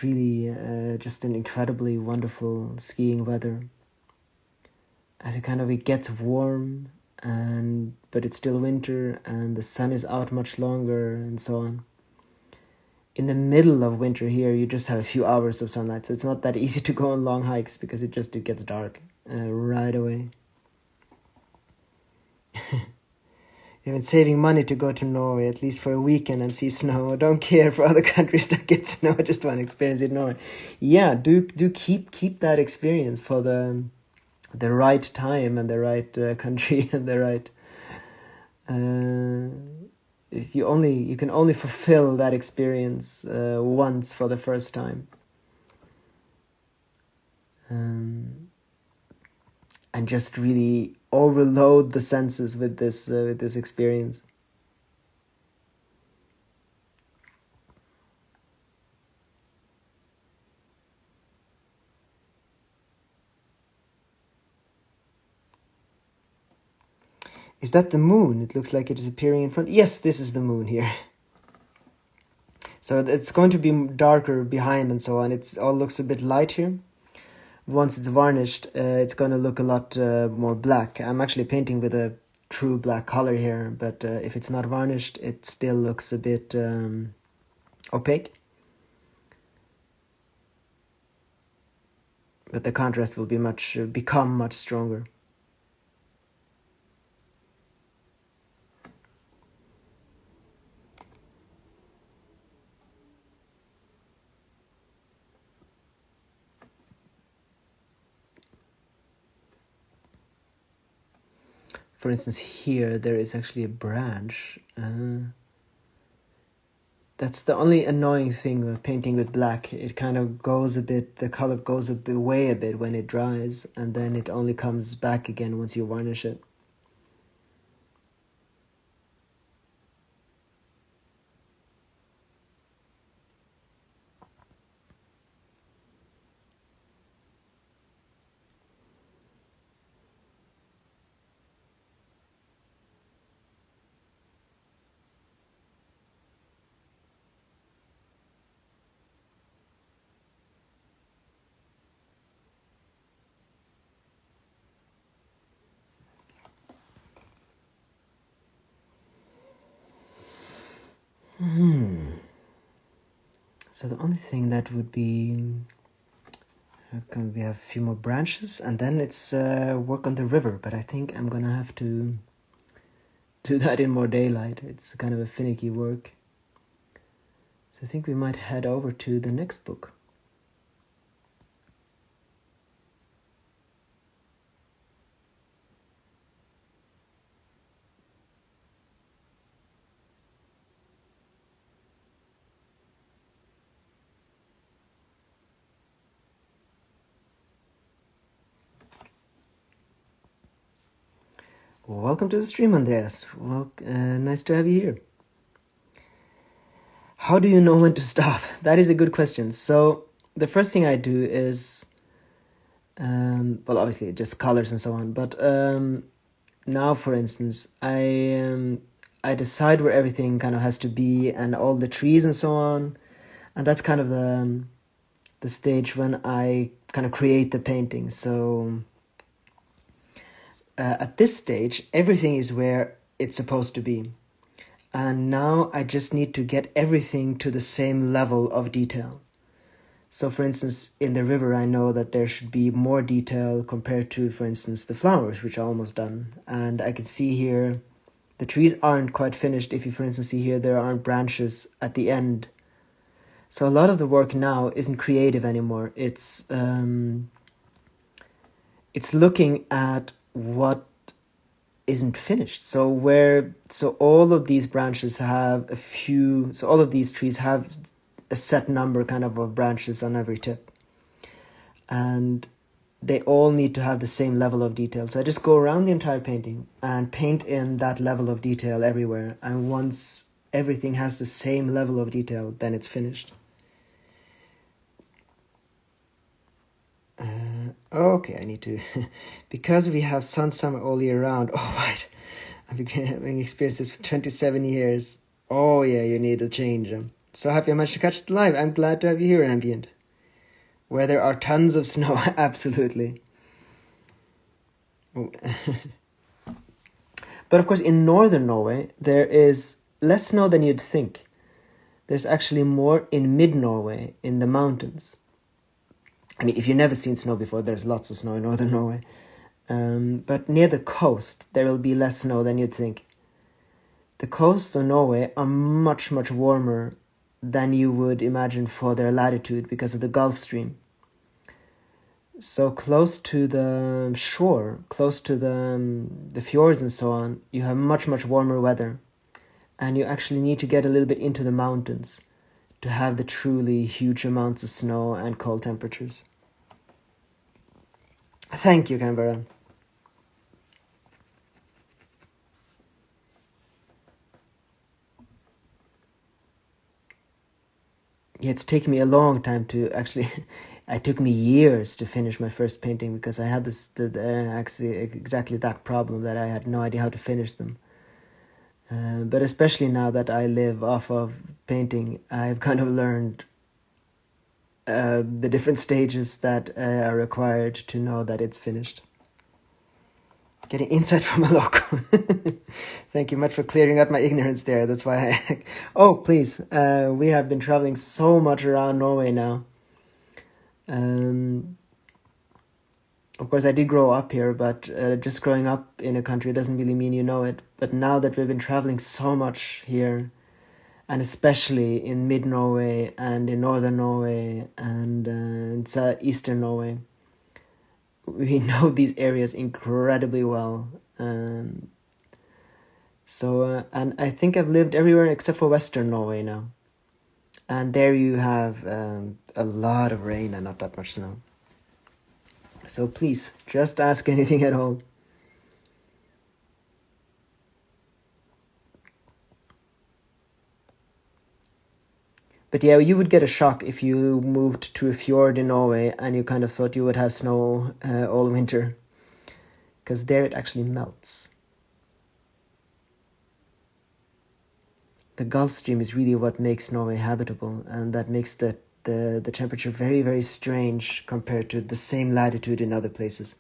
[SPEAKER 1] really just an incredibly wonderful skiing weather. As it gets warm, but it's still winter, and the sun is out much longer, and so on. In the middle of winter here, you just have a few hours of sunlight, so it's not that easy to go on long hikes because it gets dark right away. I've been saving money to go to Norway at least for a weekend and see snow. I don't care for other countries that get snow. I just want to experience it in Norway. Yeah, do keep that experience for the right time and the right country and the right. You can only fulfill that experience once for the first time. And just really overload the senses with this experience. Is that the moon? It looks like it is appearing in front. Yes, this is the moon here. So it's going to be darker behind and so on. It all looks a bit light here. Once it's varnished, it's going to look a lot more black. I'm actually painting with a true black color here, but if it's not varnished, it still looks a bit opaque. But the contrast will become much stronger. for instance, here there is actually a branch. That's the only annoying thing with painting with black. It kind of goes a bit, the color goes away a bit when it dries, and then it only comes back again once you varnish it. So the only thing that would be, we have a few more branches, and then it's work on the river. But I think I'm gonna have to do that in more daylight. It's kind of a finicky work. So I think we might head over to the next book. Welcome to the stream, Andreas. Well, nice to have you here. How do you know when to stop? That is a good question. So the first thing I do is, well, obviously just colors and so on. But now, for instance, I decide where everything kind of has to be and all the trees and so on, and that's kind of the stage when I kind of create the painting. So at this stage, everything is where it's supposed to be. And now I just need to get everything to the same level of detail. So for instance, in the river, I know that there should be more detail compared to, for instance, the flowers, which are almost done. And I can see here, the trees aren't quite finished. If you, for instance, see here, there aren't branches at the end. So a lot of the work now isn't creative anymore. It's looking at what isn't finished. So all of these branches have all of these trees have a set number kind of branches on every tip. And they all need to have the same level of detail. So I just go around the entire painting and paint in that level of detail everywhere. And once everything has the same level of detail, then it's finished. Okay, I need to, because we have sun, summer all year round. Oh, right. I've been having experienced this for 27 years. Oh, yeah, you need to change them. So happy I managed to catch it live. I'm glad to have you here, Ambient. Where there are tons of snow, absolutely. Oh. But of course, in northern Norway, there is less snow than you'd think. There's actually more in mid-Norway, in the mountains. I mean, if you've never seen snow before, there's lots of snow in northern Norway. But near the coast, there will be less snow than you'd think. The coasts of Norway are much, much warmer than you would imagine for their latitude because of the Gulf Stream. So close to the shore, close to the fjords and so on, you have much, much warmer weather. And you actually need to get a little bit into the mountains to have the truly huge amounts of snow and cold temperatures. Thank you, Canberra. Yeah, it's taken me a long time to actually. It took me years to finish my first painting because I had actually exactly that problem that I had no idea how to finish them. But especially now that I live off of painting, I've kind of learned the different stages that are required to know that it's finished. Getting insight from a local. Thank you much for clearing up my ignorance there. That's why I... Oh, please. We have been traveling so much around Norway now. Of course, I did grow up here, but just growing up in a country doesn't really mean you know it. But now that we've been traveling so much here, and especially in mid-Norway and in northern Norway and in eastern Norway, we know these areas incredibly well. So, and I think I've lived everywhere except for Western Norway now. And there you have a lot of rain and not that much snow. So please, just ask anything at all. But yeah, you would get a shock if you moved to a fjord in Norway and you kind of thought you would have snow all winter. Because there it actually melts. The Gulf Stream is really what makes Norway habitable, and that makes the temperature very, very strange compared to the same latitude in other places.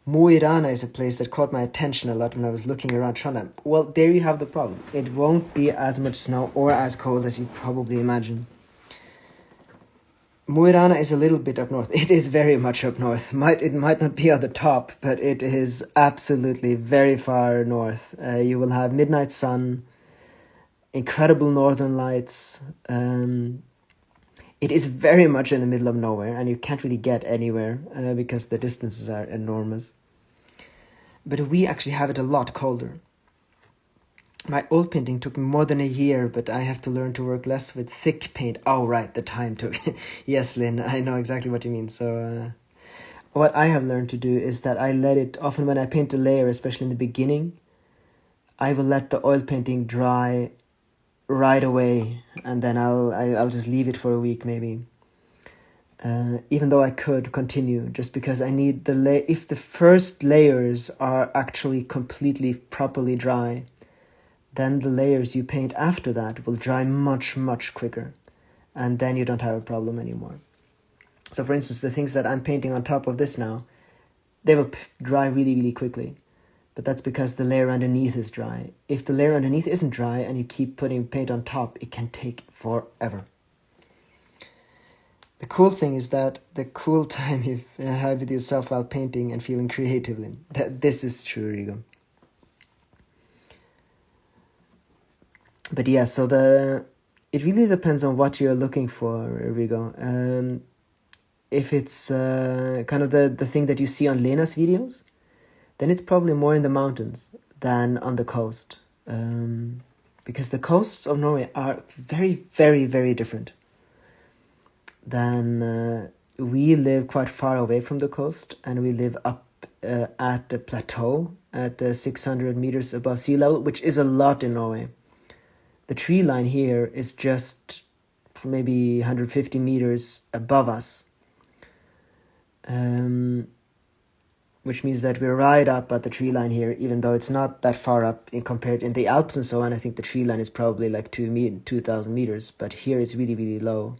[SPEAKER 1] Mo i Rana is a place that caught my attention a lot when I was looking around Trondheim. Well, there you have the problem. It won't be as much snow or as cold as you probably imagine. Mo i Rana is a little bit up north. It is very much up north. It might not be on the top, but it is absolutely very far north. You will have midnight sun, incredible northern lights. It is very much in the middle of nowhere, and you can't really get anywhere because the distances are enormous. But we actually have it a lot colder. My old painting took more than a year, but I have to learn to work less with thick paint. Oh, right, the time took. Yes, Lynn, I know exactly what you mean. So, what I have learned to do is that I let it, often when I paint a layer, especially in the beginning, I will let the oil painting dry right away, and then I'll just leave it for a week maybe. Even though I could continue, just because I need if the first layers are actually completely properly dry, then the layers you paint after that will dry much, much quicker. And then you don't have a problem anymore. So for instance, the things that I'm painting on top of this now, they will dry really, really quickly. But that's because the layer underneath is dry. If the layer underneath isn't dry and you keep putting paint on top, it can take forever. The cool thing is that the cool time you've had with yourself while painting and feeling creatively, this is true, Rigo. But yeah, so it really depends on what you're looking for, Rigo. If it's kind of the thing that you see on Lena's videos, then it's probably more in the mountains than on the coast. Because the coasts of Norway are very, very, very different. Then we live quite far away from the coast, and we live up at the plateau at 600 meters above sea level, which is a lot in Norway. The tree line here is just maybe 150 meters above us, which means that we're right up at the tree line here, even though it's not that far up compared in the Alps and so on. I think the tree line is probably like 2,000 meters, but here it's really, really low.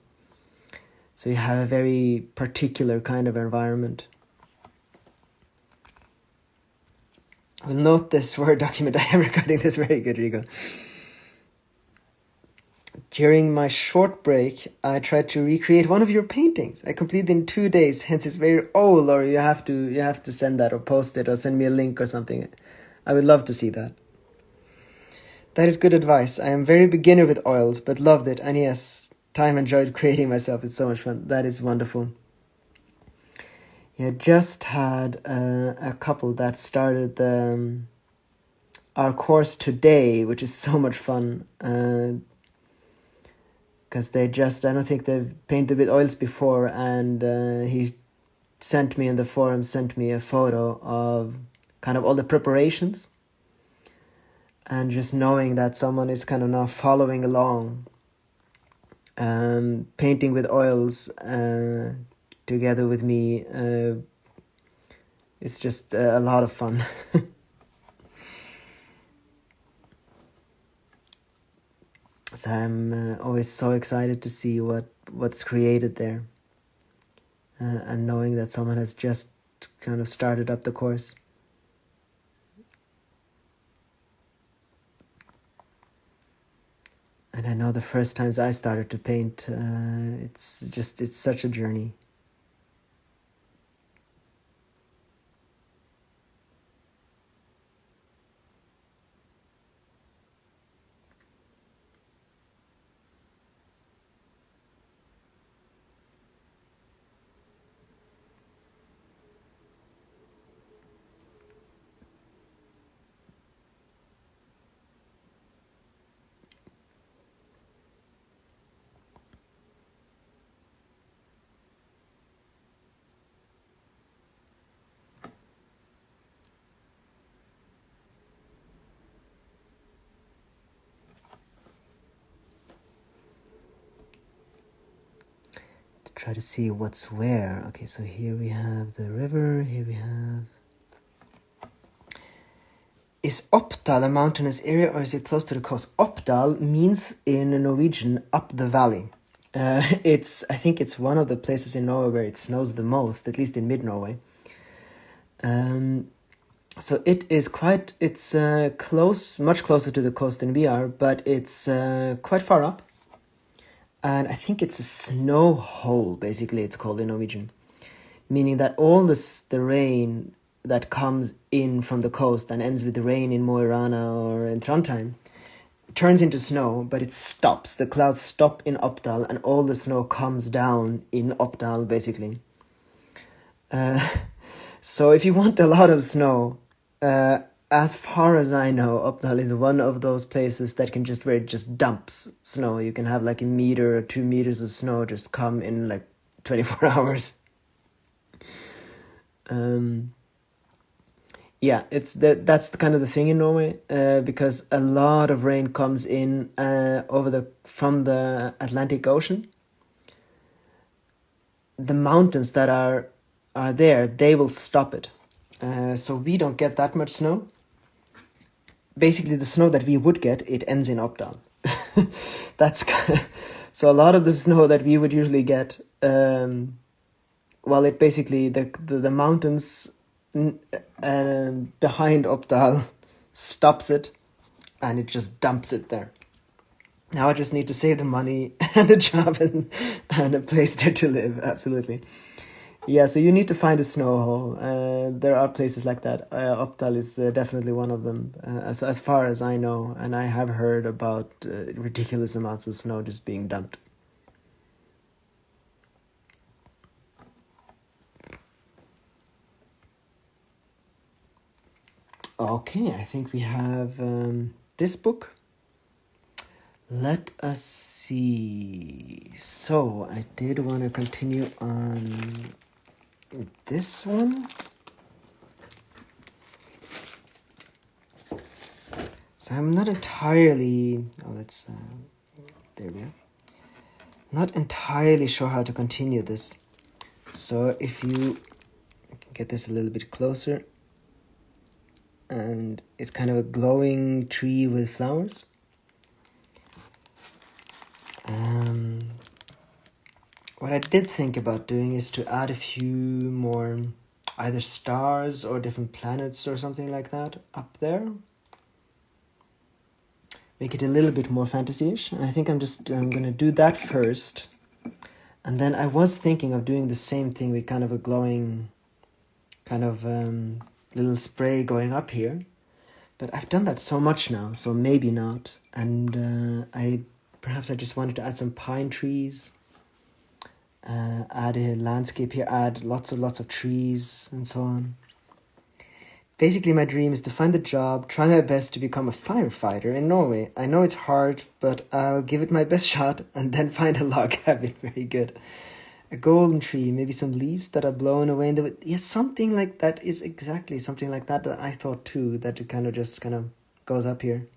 [SPEAKER 1] So you have a very particular kind of environment. We'll note this Word document. I am recording this. Very good, Rigo. During my short break, I tried to recreate one of your paintings. I completed in 2 days, hence it's very old. Or you have to send that or post it or send me a link or something. I would love to see that. That is good advice. I am very beginner with oils, but loved it. And yes, time enjoyed creating myself. It's so much fun. That is wonderful. Yeah, just had a couple that started our course today, which is so much fun. Because I don't think they've painted with oils before, and he sent me in the forum, sent me a photo of kind of all the preparations, and just knowing that someone is kind of now following along, painting with oils together with me, it's just a lot of fun. So I'm always so excited to see what's created there, and knowing that someone has just kind of started up the course. And I know the first times I started to paint, it's such a journey. try to see what's where. Okay, so here we have the river, here we have... Is Oppdal a mountainous area or is it close to the coast? Oppdal means in Norwegian up the valley. I think it's one of the places in Norway where it snows the most, at least in mid-Norway. So it's close, much closer to the coast than we are, but it's quite far up. And I think it's a snow hole, basically, it's called in Norwegian. Meaning that all the rain that comes in from the coast and ends with the rain in Mo i Rana or in Trondheim turns into snow, but it stops. The clouds stop in Oppdal and all the snow comes down in Oppdal, basically. So if you want a lot of snow, as far as I know, Oppdal is one of those places that can where it just dumps snow. You can have like 1 meter or 2 meters of snow just come in like 24 hours. Yeah, that's kind of the thing in Norway, because a lot of rain comes in from the Atlantic Ocean. The mountains that are there, they will stop it. So we don't get that much snow. Basically, the snow that we would get, it ends in Oppdal. So a lot of the snow that we would usually get, it basically the mountains behind Oppdal stops it, and it just dumps it there. Now I just need to save the money and a job and a place there to live. Absolutely. Yeah, so you need to find a snow hole. There are places like that. Oppdal is definitely one of them, as far as I know, and I have heard about ridiculous amounts of snow just being dumped. Okay, I think we have this book. Let us see. So I did want to continue on this one. So I'm not entirely... there we are. Not entirely sure how to continue this. So if you can get this a little bit closer. And it's kind of a glowing tree with flowers. What I did think about doing is to add a few more either stars or different planets or something like that up there. Make it a little bit more fantasy-ish. And I think I'm going to do that first. And then I was thinking of doing the same thing with kind of a glowing kind of little spray going up here. But I've done that so much now, so maybe not. And perhaps I just wanted to add some pine trees. Add a landscape here, add lots of trees and so on. Basically, my dream is to find a job, try my best to become a firefighter in Norway. I know it's hard, but I'll give it my best shot and then find a log cabin. Very good. A golden tree, maybe some leaves that are blown away in the wind. Yes, something like that is exactly something like that I thought too, that it kind of goes up here.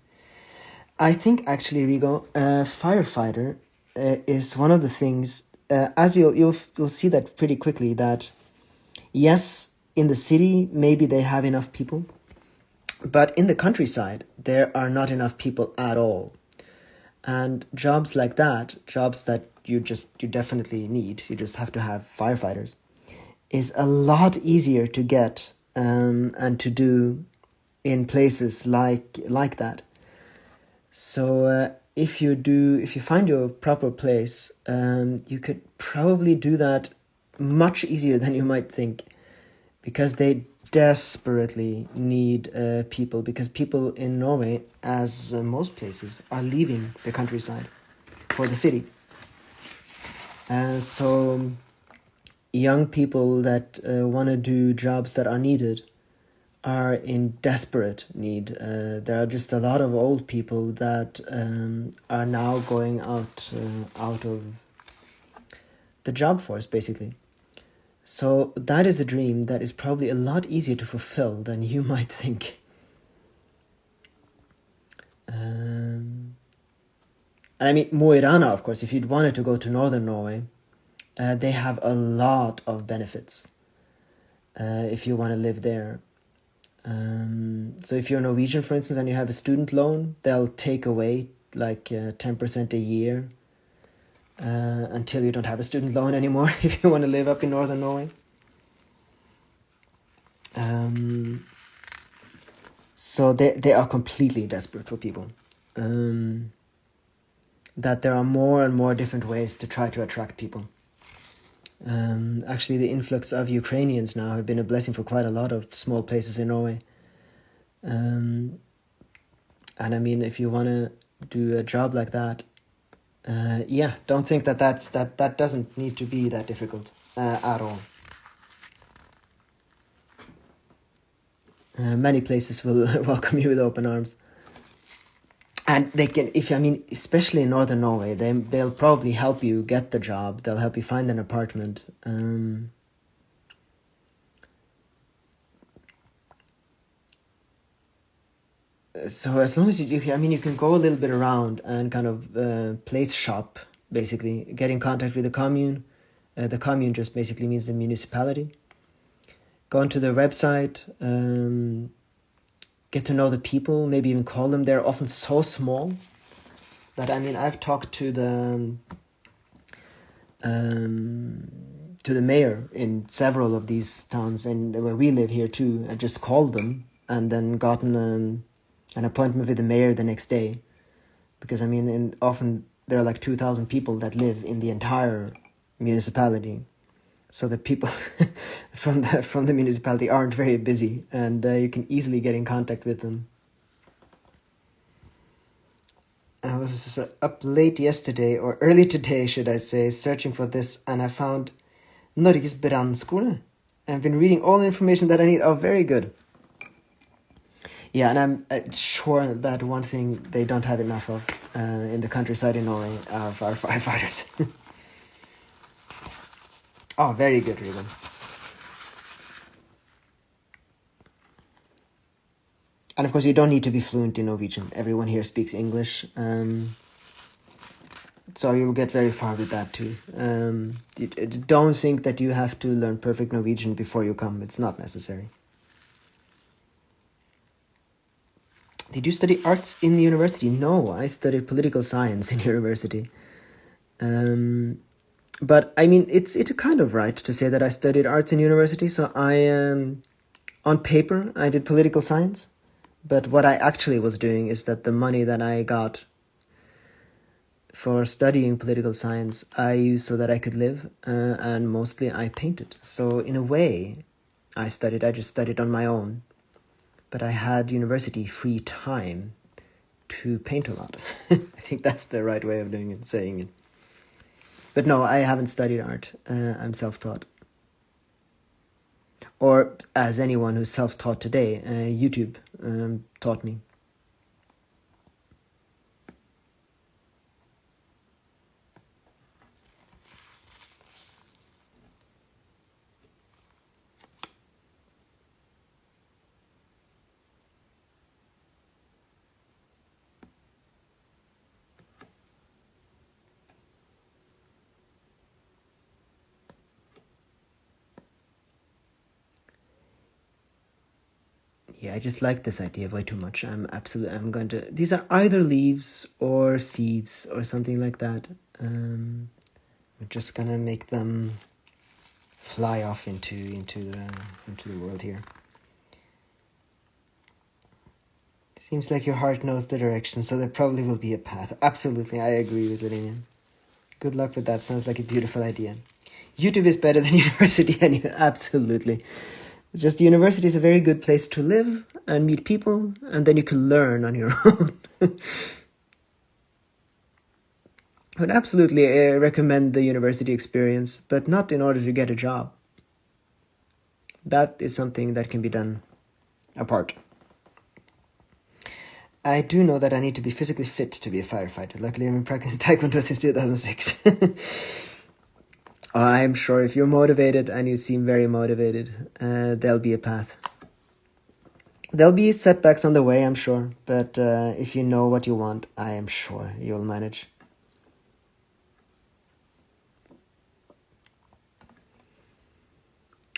[SPEAKER 1] I think actually, Rigo, firefighter is one of the things, as you'll see that pretty quickly, that yes, in the city, maybe they have enough people, but in the countryside, there are not enough people at all. And jobs like that, jobs that you definitely need, you just have to have firefighters, is a lot easier to get and to do in places like that. So if you find your proper place, you could probably do that much easier than you might think, because they desperately need people, because people in Norway, as most places, are leaving the countryside for the city. So young people that want to do jobs that are needed are in desperate need. There are just a lot of old people that are now going out of the job force, basically. So that is a dream that is probably a lot easier to fulfill than you might think. And I mean, Mo i Rana, of course, if you'd wanted to go to northern Norway, they have a lot of benefits if you want to live there. So if you're Norwegian, for instance, and you have a student loan, they'll take away like 10% a year until you don't have a student loan anymore if you want to live up in northern Norway. So they are completely desperate for people. That there are more and more different ways to try to attract people. Actually, the influx of Ukrainians now have been a blessing for quite a lot of small places in Norway. And I mean, if you want to do a job like that, don't think that that doesn't need to be that difficult at all. Many places will welcome you with open arms. And they can, especially in northern Norway, they'll probably help you get the job. They'll help you find an apartment. So as long as you can go a little bit around and kind of place shop, basically get in contact with the commune. The commune just basically means the municipality. Go onto their website. Get to know the people, maybe even call them. They're often so small that I've talked to the mayor in several of these towns and where we live here too, and just called them and then gotten an appointment with the mayor the next day, because often there are like 2,000 people that live in the entire municipality. So the people from the municipality aren't very busy, and you can easily get in contact with them. I was up late yesterday, or early today, should I say, searching for this, and I found Norges brandskole. I've been reading all the information that I need. Oh, very good. Yeah, and I'm sure that one thing they don't have enough of in the countryside in Norway are firefighters. Oh, very good, Ruben. And of course, you don't need to be fluent in Norwegian. Everyone here speaks English. So you'll get very far with that too. Don't think that you have to learn perfect Norwegian before you come. It's not necessary. Did you study arts in the university? No, I studied political science in university. But it's kind of right to say that I studied arts in university. So on paper, I did political science. But what I actually was doing is that the money that I got for studying political science, I used so that I could live, and mostly I painted. So in a way, I just studied on my own. But I had university free time to paint a lot. I think that's the right way of doing it, saying it. But no, I haven't studied art. I'm self-taught. Or as anyone who's self-taught today, YouTube taught me. Yeah, I just like this idea way too much. These are either leaves or seeds or something like that. I'm just gonna make them fly off into the world here. Seems like your heart knows the direction, so there probably will be a path. Absolutely, I agree with Lavinia. Good luck with that. Sounds like a beautiful idea. YouTube is better than university anyway. Absolutely. Just the university is a very good place to live and meet people, and then you can learn on your own. I would absolutely recommend the university experience, but not in order to get a job. That is something that can be done apart. I do know that I need to be physically fit to be a firefighter. Luckily, I've been practicing Taekwondo since 2006. I'm sure if you're motivated, and you seem very motivated, there'll be a path. There'll be setbacks on the way, I'm sure, but if you know what you want, I am sure you'll manage.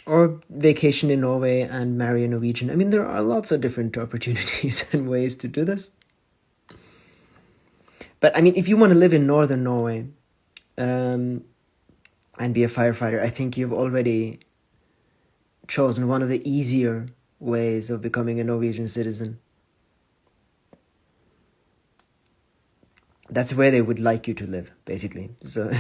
[SPEAKER 1] or vacation in Norway and marry a Norwegian. I mean, there are lots of different opportunities and ways to do this. But I mean, if you want to live in northern Norway and be a firefighter, I think you've already chosen one of the easier ways of becoming a Norwegian citizen. That's where they would like you to live, basically. So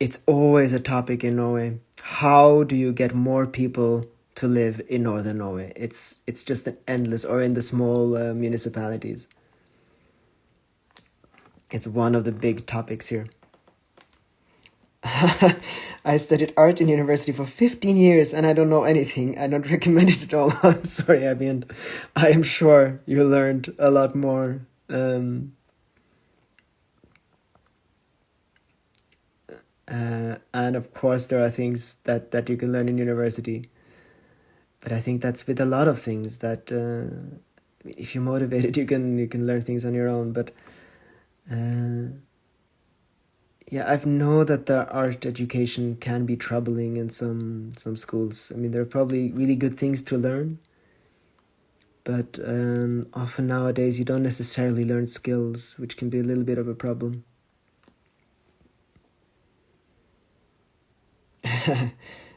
[SPEAKER 1] it's always a topic in Norway. How do you get more people to live in northern Norway? It's just an endless, or in the small municipalities. It's one of the big topics here. I studied art in university for 15 years and I don't know anything. I don't recommend it at all. I'm sorry, I mean, I am sure you learned a lot more. And of course, there are things that you can learn in university. But I think that's with a lot of things that if you're motivated, you can learn things on your own. But yeah, I know that the art education can be troubling in some schools. I mean, there are probably really good things to learn, but often nowadays you don't necessarily learn skills, which can be a little bit of a problem.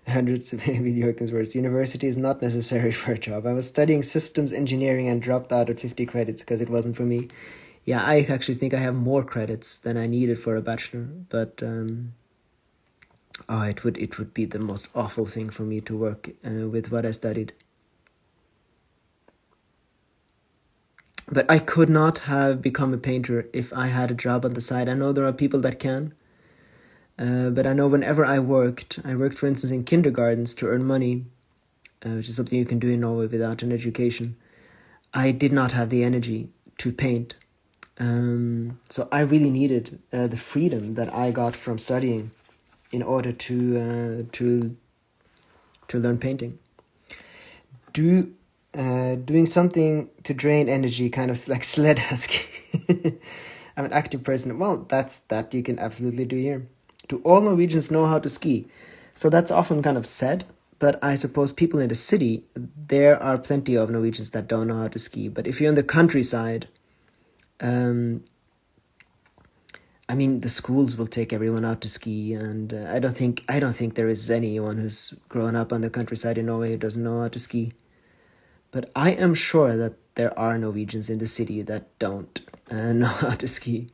[SPEAKER 1] Hundreds of Joachim's words. University is not necessary for a job. I was studying systems engineering and dropped out at 50 credits because it wasn't for me. Yeah, I actually think I have more credits than I needed for a bachelor, but it would be the most awful thing for me to work with what I studied. But I could not have become a painter if I had a job on the side. I know there are people that can, but I know whenever I worked, for instance, in kindergartens to earn money, which is something you can do in Norway without an education. I did not have the energy to paint. So I really needed the freedom that I got from studying in order to learn painting. Doing something to drain energy, kind of like sled ski. I'm an active person. Well, that you can absolutely do here. Do all Norwegians know how to ski? So that's often kind of said, but I suppose people in the city, there are plenty of Norwegians that don't know how to ski. But if you're in the countryside, I mean, the schools will take everyone out to ski, and I don't think there is anyone who's grown up on the countryside in Norway who doesn't know how to ski. But I am sure that there are Norwegians in the city that don't know how to ski.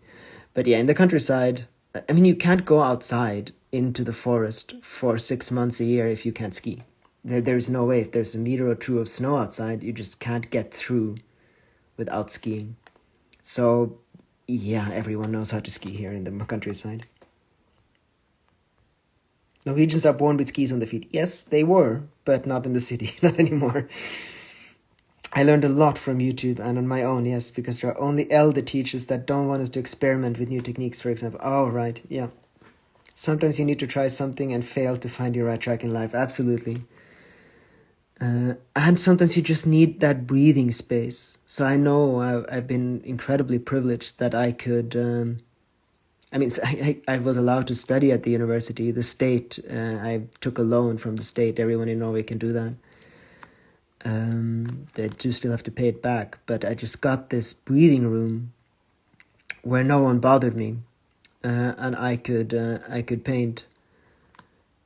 [SPEAKER 1] But yeah, in the countryside, I mean, you can't go outside into the forest for 6 months a year if you can't ski. There's no way. If there's a meter or two of snow outside, you just can't get through without skiing. So yeah, everyone knows how to ski here in the countryside. Norwegians are born with skis on their feet. Yes, they were, but not in the city, not anymore. I learned a lot from YouTube and on my own, yes, because there are only elder teachers that don't want us to experiment with new techniques, for example. Oh, right, yeah. Sometimes you need to try something and fail to find your right track in life, absolutely. And sometimes you just need that breathing space. So I know I've been incredibly privileged that I could... I was allowed to study at the university. The state, I took a loan from the state. Everyone in Norway can do that. They do still have to pay it back. But I just got this breathing room where no one bothered me. And I could paint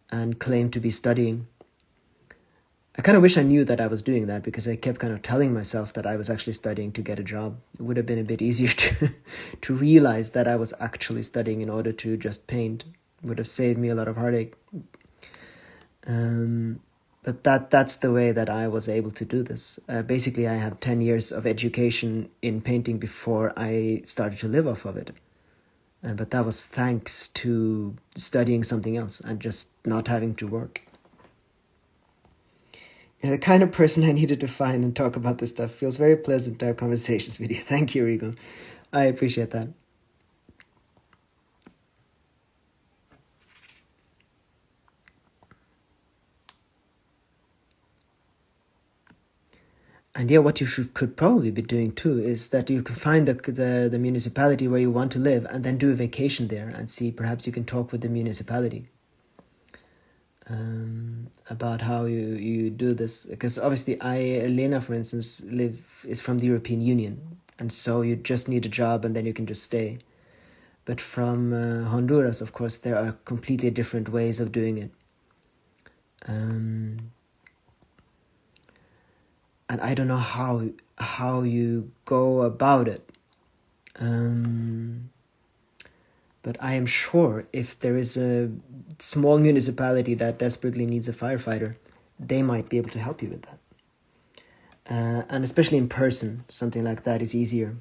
[SPEAKER 1] and claim to be studying. I kind of wish I knew that I was doing that because I kept kind of telling myself that I was actually studying to get a job. It would have been a bit easier to realize that I was actually studying in order to just paint. It would have saved me a lot of heartache. But that's the way that I was able to do this. Basically, I had 10 years of education in painting before I started to live off of it. But that was thanks to studying something else and just not having to work. You're the kind of person I needed to find and talk about this stuff. Feels very pleasant to have conversations with you. Thank you, Rigo. I appreciate that. And yeah, what you could probably be doing too is that you can find the municipality where you want to live and then do a vacation there and see, perhaps you can talk with the municipality about how you do this. Because obviously Lena, for instance, is from the European Union, and so you just need a job and then you can just stay. But from Honduras, of course, there are completely different ways of doing it. And I don't know how you go about it. But I am sure if there is a small municipality that desperately needs a firefighter, they might be able to help you with that. And especially in person, something like that is easier.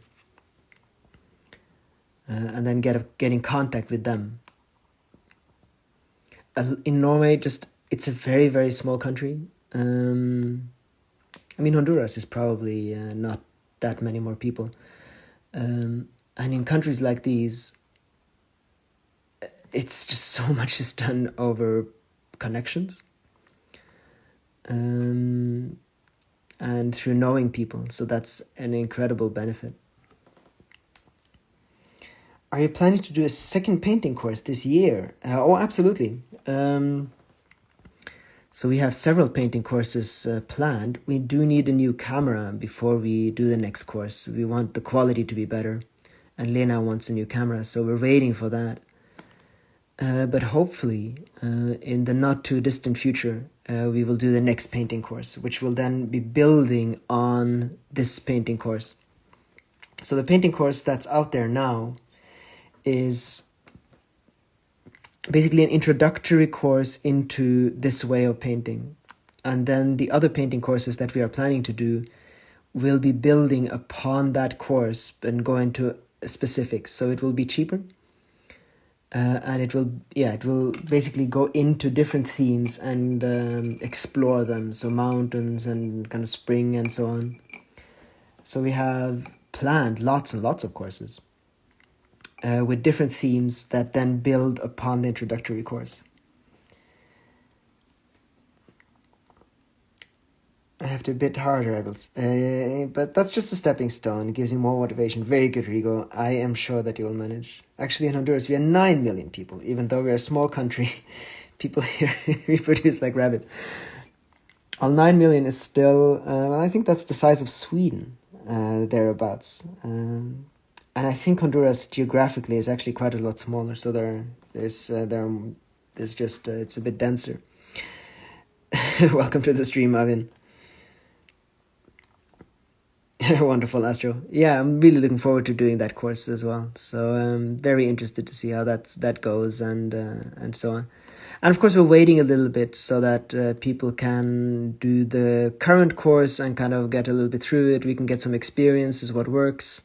[SPEAKER 1] And then get in contact with them. In Norway, it's a very, very small country. I mean, Honduras is probably not that many more people. And in countries like these, it's just so much is done over connections. And through knowing people. So that's an incredible benefit. Are you planning to do a second painting course this year? Oh, absolutely. So we have several painting courses planned. We do need a new camera before we do the next course. We want the quality to be better. And Lena wants a new camera, so we're waiting for that. But hopefully, in the not too distant future, we will do the next painting course, which will then be building on this painting course. So the painting course that's out there now is basically an introductory course into this way of painting. And then the other painting courses that we are planning to do will be building upon that course and go into specifics. So it will be cheaper. And it will basically go into different themes and explore them. So mountains and kind of spring and so on. So we have planned lots and lots of courses with different themes that then build upon the introductory course. I have to bit harder, I will but that's just a stepping stone. It gives you more motivation. Very good, Rigo. I am sure that you will manage. Actually, in Honduras, we are 9 million people. Even though we're a small country, people here reproduce like rabbits. Well, 9 million is still, I think that's the size of Sweden, thereabouts. And I think Honduras geographically is actually quite a lot smaller. So there's just, it's a bit denser. Welcome to the stream, Avin. Wonderful, Astro. Yeah, I'm really looking forward to doing that course as well. So I'm very interested to see how that goes and so on. And of course, we're waiting a little bit so that people can do the current course and kind of get a little bit through it. We can get some experience as what works.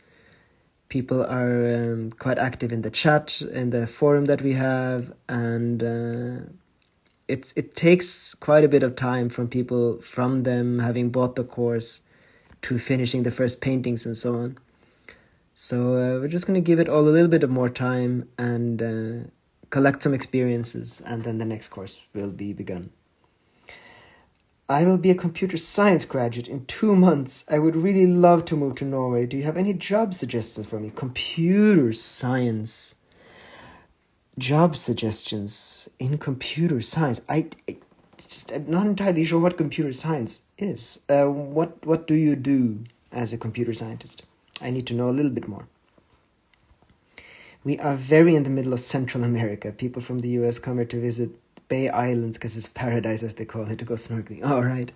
[SPEAKER 1] People are quite active in the chat, in the forum that we have, and it takes quite a bit of time from them having bought the course to finishing the first paintings and so on. So we're just going to give it all a little bit of more time and collect some experiences, and then the next course will be begun. I will be a computer science graduate in 2 months. I would really love to move to Norway. Do you have any job suggestions for me? Computer science. Job suggestions in computer science. I'm not entirely sure what computer science is. What do you do as a computer scientist? I need to know a little bit more. We are very in the middle of Central America. People from the US come here to visit Bay Islands because it's paradise, as they call it, to go snorkeling. All right.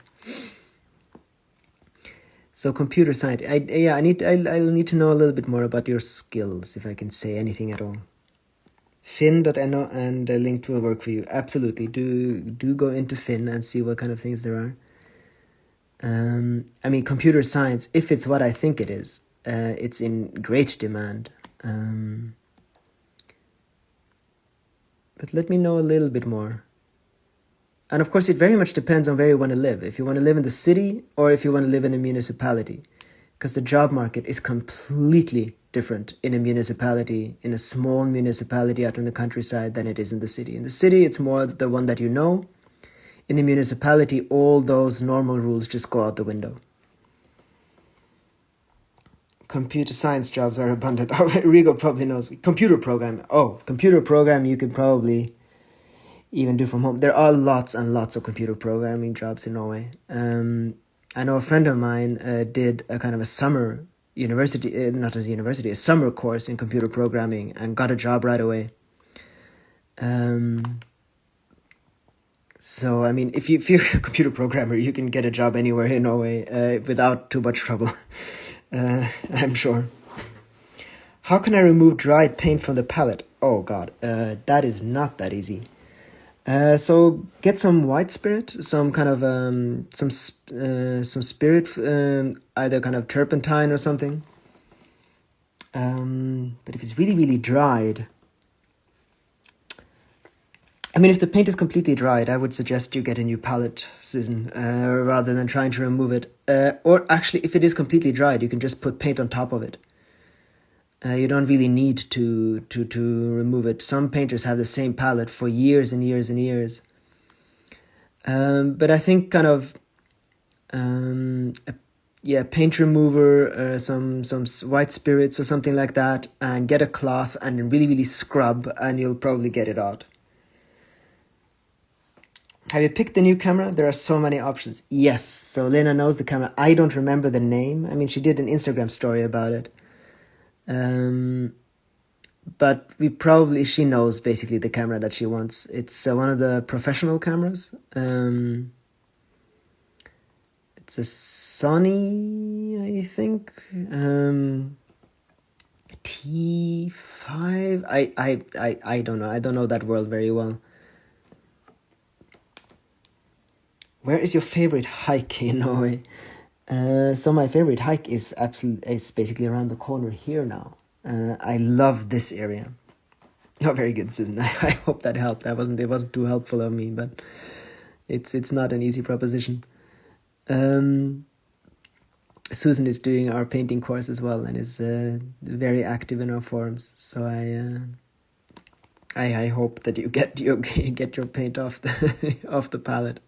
[SPEAKER 1] So computer science. I'll need to know a little bit more about your skills, if I can say anything at all. Finn.no and linked will work for you. Absolutely. Do go into Finn and see what kind of things there are. I mean, computer science, if it's what I think it is, it's in great demand. But let me know a little bit more. And of course, it very much depends on where you want to live. If you want to live in the city or if you want to live in a municipality. Because the job market is completely different in a municipality, in a small municipality out in the countryside than it is in the city. In the city, it's more the one that you know. In the municipality, all those normal rules just go out the window. computer science jobs are abundant. Oh, Rigo probably knows. Computer program. Oh, computer program you could probably even do from home. There are lots and lots of computer programming jobs in Norway. I know a friend of mine did a kind of a summer university, not a university, a summer course in computer programming and got a job right away. So, I mean, if you're a computer programmer, you can get a job anywhere in Norway without too much trouble, I'm sure. How can I remove dried paint from the palette? Oh god, that is not that easy. So get some white spirit, some kind of some spirit, either kind of turpentine or something. But if it's really, really dried, I mean, if the paint is completely dried, I would suggest you get a new palette, Susan, rather than trying to remove it. Or actually, if it is completely dried, you can just put paint on top of it. You don't really need to remove it. Some painters have the same palette for years and years and years. But I think kind of, paint remover, some white spirits or something like that, and get a cloth and really, really scrub, and you'll probably get it out. Have you picked the new camera? There are so many options. Yes, so Lena knows the camera. I don't remember the name. I mean, she did an Instagram story about it. But she knows basically the camera that she wants. It's one of the professional cameras. It's a Sony, I think. T5. I don't know. I don't know that world very well. Where is your favorite hike in Norway? So my favorite hike is basically around the corner here now. I love this area. Oh, very good, Susan. I hope that helped. It wasn't too helpful of me, but it's not an easy proposition. Susan is doing our painting course as well and is very active in our forums. So I hope that you get your paint off the palette.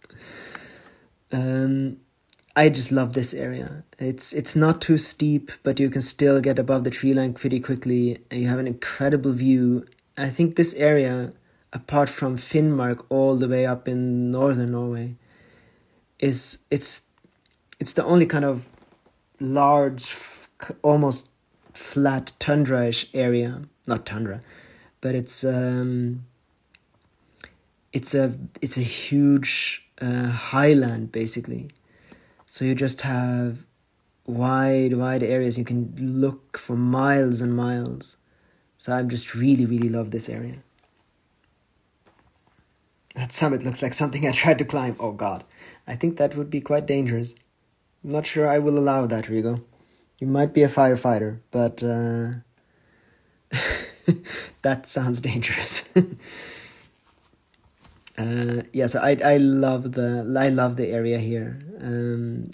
[SPEAKER 1] I just love this area. It's not too steep, but you can still get above the tree line pretty quickly, and you have an incredible view. I think this area, apart from Finnmark all the way up in northern Norway, it's the only kind of large, almost flat tundra-ish area. Not tundra, but it's a huge highland basically. So you just have wide areas. You can look for miles and miles. So I just really, really love this area. That summit looks like something I tried to climb. Oh god, I think that would be quite dangerous. I'm not sure I will allow that, Rigo. You might be a firefighter, but that sounds dangerous. So I love the area here.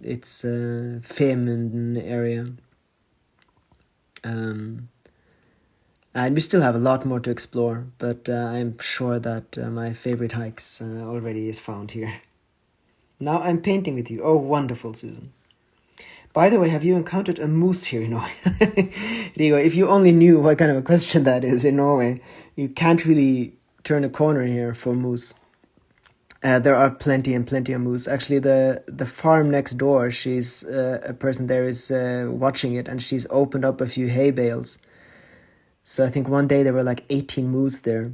[SPEAKER 1] It's a Femund area. And we still have a lot more to explore, but I'm sure that my favorite hikes already is found here. Now I'm painting with you. Oh, wonderful, Susan. By the way, have you encountered a moose here in Norway? Rigo, if you only knew what kind of a question that is in Norway, you can't really turn a corner here for moose. There are plenty of moose. Actually, the farm next door, she's a person there is watching it, and she's opened up a few hay bales. So I think one day there were like 18 moose there.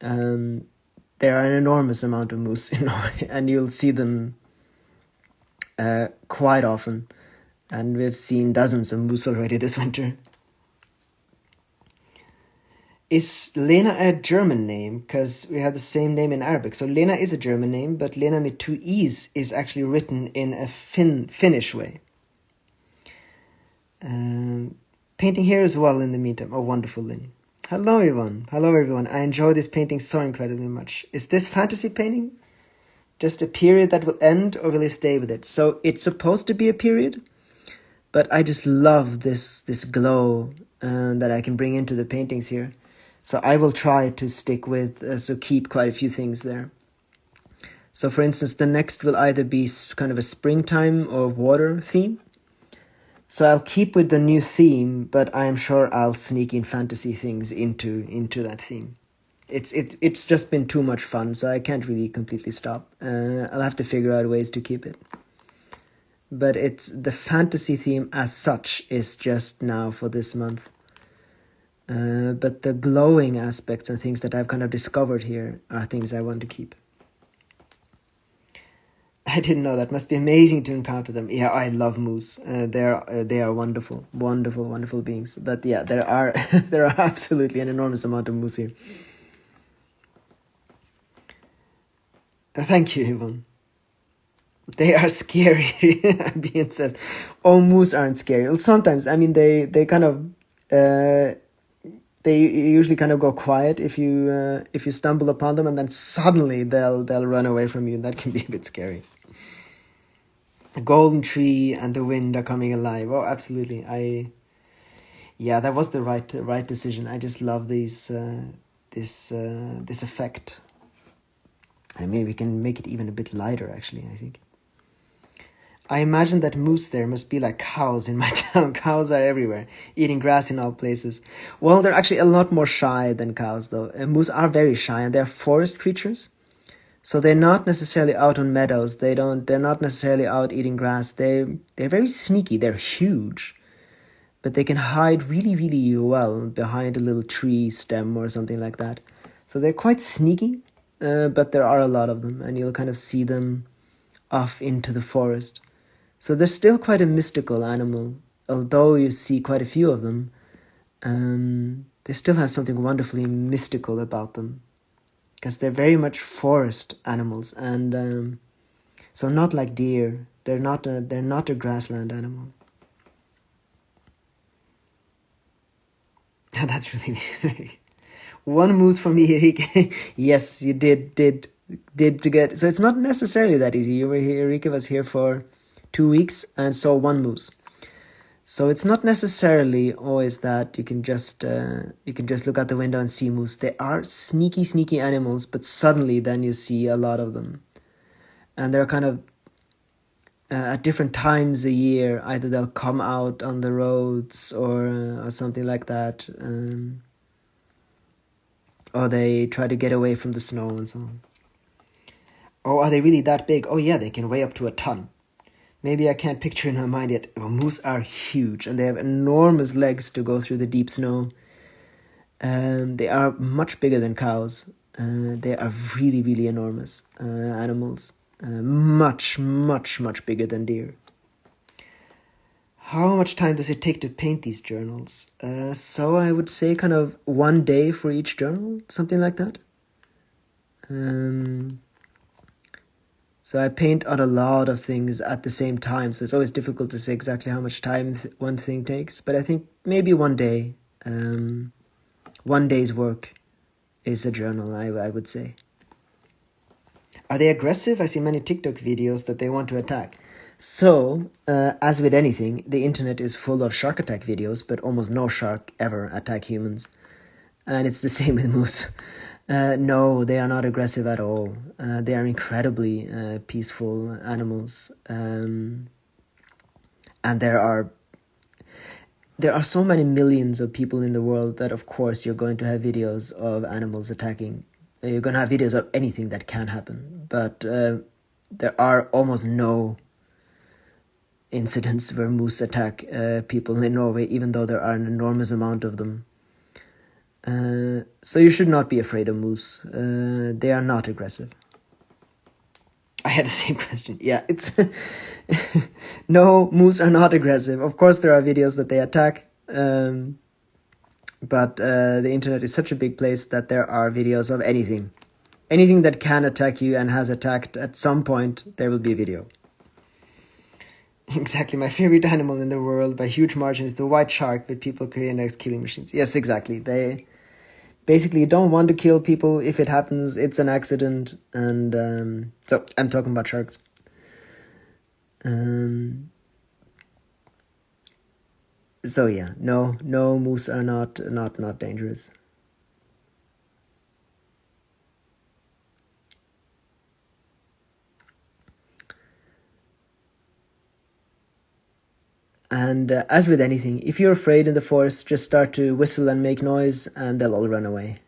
[SPEAKER 1] There are an enormous amount of moose in Norway, and you'll see them quite often. And we've seen dozens of moose already this winter. Is Lena a German name? Because we have the same name in Arabic. So Lena is a German name, but Lena with two E's is actually written in a Finnish way. Painting here as well in the meantime. Oh, wonderful, Lynn. Hello, everyone. Hello, everyone. I enjoy this painting so incredibly much. Is this fantasy painting just a period that will end, or will you stay with it? So it's supposed to be a period, but I just love this glow that I can bring into the paintings here. So I will try to stick with, keep quite a few things there. So for instance, the next will either be kind of a springtime or water theme. So I'll keep with the new theme, but I'm sure I'll sneak in fantasy things into that theme. It's just been too much fun, so I can't really completely stop. I'll have to figure out ways to keep it. But it's the fantasy theme as such is just now for this month. But the glowing aspects and things that I've kind of discovered here are things I want to keep. I didn't know that. Must be amazing to encounter them. Yeah, I love moose. They are wonderful, wonderful, wonderful beings. But yeah, there are there are absolutely an enormous amount of moose here. Thank you, Yvonne. They are scary. Being said, all moose aren't scary. Well, sometimes, I mean, they kind of they usually kind of go quiet if you stumble upon them, and then suddenly they'll run away from you. That can be a bit scary. A golden tree and the wind are coming alive. Oh, absolutely. Yeah, that was the right decision. I just love this effect. And maybe we can make it even a bit lighter. Actually, I think. I imagine that moose there must be like cows in my town. Cows are everywhere, eating grass in all places. Well, they're actually a lot more shy than cows, though. Moose are very shy, and they're forest creatures. So they're not necessarily out on meadows. They're not necessarily out eating grass. They're very sneaky. They're huge, but they can hide really, really well behind a little tree stem or something like that. So they're quite sneaky, but there are a lot of them, and you'll kind of see them off into the forest. So they're still quite a mystical animal, although you see quite a few of them. They still have something wonderfully mystical about them, because they're very much forest animals, and so not like deer. They're not a grassland animal. That's really one moose for me, Enrique. Yes, you did to get. So it's not necessarily that easy. You were here. Enrique was here for 2 weeks and saw one moose. So it's not necessarily always that you can just look out the window and see moose. They are sneaky animals, but suddenly then you see a lot of them, and they're kind of at different times a year. Either they'll come out on the roads or something like that, or they try to get away from the snow and so on. Oh, are they really that big? Oh yeah, they can weigh up to a ton. Maybe I can't picture in my mind yet. Oh, moose are huge, and they have enormous legs to go through the deep snow. They are much bigger than cows. They are really, really enormous animals. Much, much, much bigger than deer. How much time does it take to paint these journals? So I would say kind of 1 day for each journal, something like that. So I paint on a lot of things at the same time, so it's always difficult to say exactly how much time one thing takes, but I think maybe 1 day, 1 day's work is a journal, I would say. Are they aggressive? I see many TikTok videos that they want to attack. So, as with anything, the internet is full of shark attack videos, but almost no shark ever attack humans. And it's the same with moose. No, they are not aggressive at all. They are incredibly peaceful animals. And there are so many millions of people in the world that, of course, you're going to have videos of animals attacking. You're going to have videos of anything that can happen. But there are almost no incidents where moose attack people in Norway, even though there are an enormous amount of them. So you should not be afraid of moose. They are not aggressive. I had the same question. Yeah, it's no, moose are not aggressive. Of course, there are videos that they attack, but the internet is such a big place that there are videos of anything. Anything that can attack you and has attacked at some point, there will be a video. Exactly, my favorite animal in the world by huge margin is the white shark, but people create next killing machines. Yes, exactly. They basically don't want to kill people. If it happens, it's an accident. And so I'm talking about sharks. So yeah, no, moose are not dangerous. And as with anything, if you're afraid in the forest, just start to whistle and make noise and they'll all run away.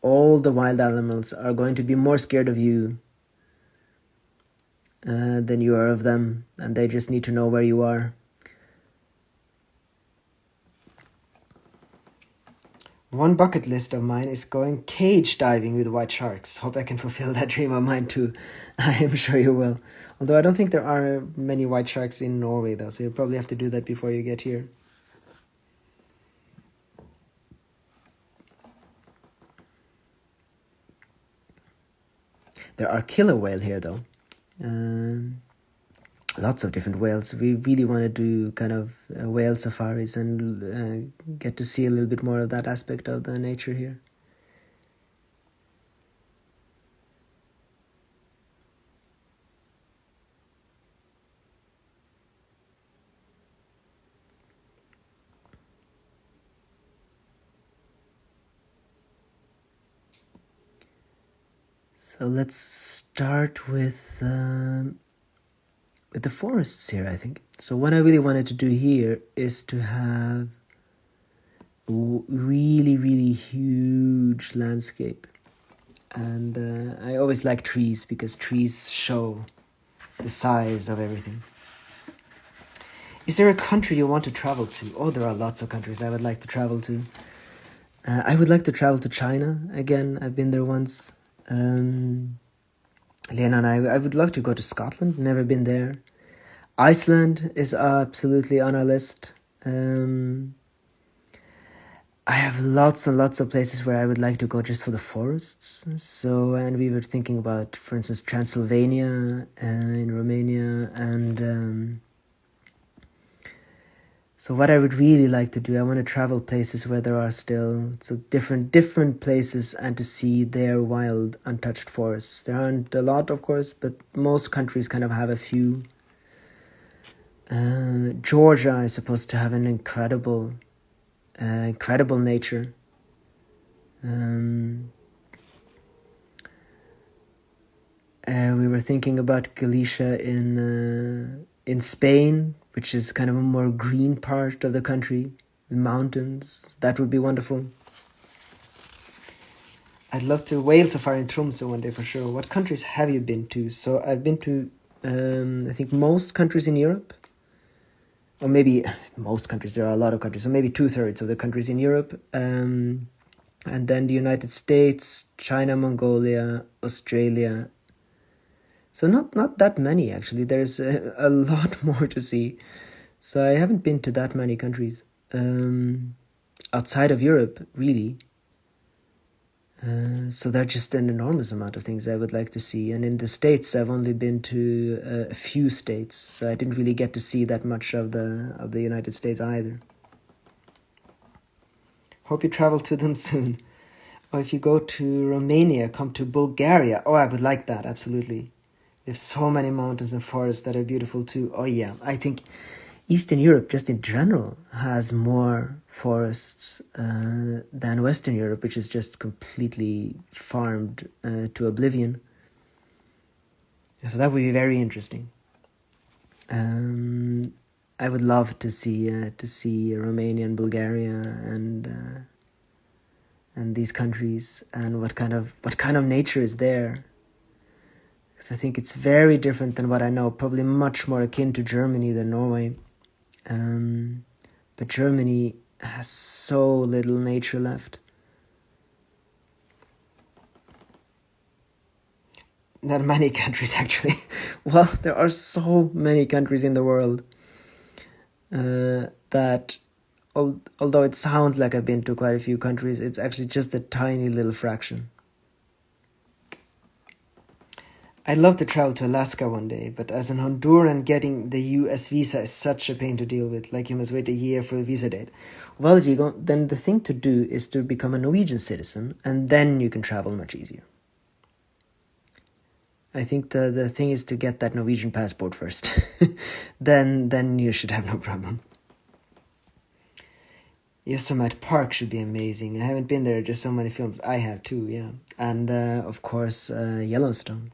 [SPEAKER 1] All the wild animals are going to be more scared of you than you are of them, and they just need to know where you are. One bucket list of mine is going cage diving with white sharks. Hope I can fulfill that dream of mine too. I am sure you will. Although I don't think there are many white sharks in Norway though, so you'll probably have to do that before you get here. There are killer whale here though. Lots of different whales. We really want to do kind of whale safaris and get to see a little bit more of that aspect of the nature here. So let's start with the forests here, I think. So what I really wanted to do here is to have really, really huge landscape. And I always like trees because trees show the size of everything. Is there a country you want to travel to? Oh, there are lots of countries I would like to travel to. I would like to travel to China again. I've been there once. Lena and I would love to go to Scotland. Never been there. Iceland is absolutely on our list. I have lots and lots of places where I would like to go just for the forests. So, and we were thinking about, for instance, Transylvania in Romania. And so what I would really like to do, I want to travel places where there are still different places and to see their wild, untouched forests. There aren't a lot, of course, but most countries kind of have a few. Georgia is supposed to have an incredible nature. We were thinking about Galicia in Spain, which is kind of a more green part of the country, the mountains. That would be wonderful. I'd love to whale safari in Tromsø one day for sure. What countries have you been to? So I've been to, I think most countries in Europe. Or maybe most countries, there are a lot of countries, so maybe 2/3 of the countries in Europe, and then the United States, China, Mongolia, Australia. So not that many, actually. There's a lot more to see. So I haven't been to that many countries outside of Europe, really. So there's just an enormous amount of things I would like to see. And in the States, I've only been to a few states, so I didn't really get to see that much of the United States either. Hope you travel to them soon. Or if you go to Romania, come to Bulgaria. Oh, I would like that, absolutely. There's so many mountains and forests that are beautiful too. Oh yeah, I think Eastern Europe, just in general, has more forests than Western Europe, which is just completely farmed to oblivion. So that would be very interesting. I would love to see Romania and Bulgaria and these countries and what kind of nature is there. Because I think it's very different than what I know. Probably much more akin to Germany than Norway. But Germany has so little nature left. Not many countries, actually. Well, there are so many countries in the world that, although it sounds like I've been to quite a few countries, it's actually just a tiny little fraction. I'd love to travel to Alaska one day, but as an Honduran, getting the US visa is such a pain to deal with. Like, you must wait a year for a visa date. Well, then the thing to do is to become a Norwegian citizen, and then you can travel much easier. I think the thing is to get that Norwegian passport first. then you should have no problem. Yosemite Park should be amazing. I haven't been there, just so many films. I have too, yeah. And of course, Yellowstone.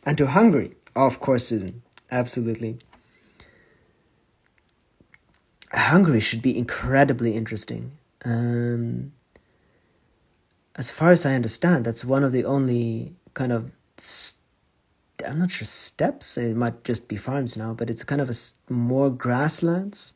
[SPEAKER 1] And to Hungary. Oh, of course, Susan. Absolutely. Hungary should be incredibly interesting. As far as I understand, that's one of the only kind of, I'm not sure steppes, it might just be farms now, but it's kind of more grasslands.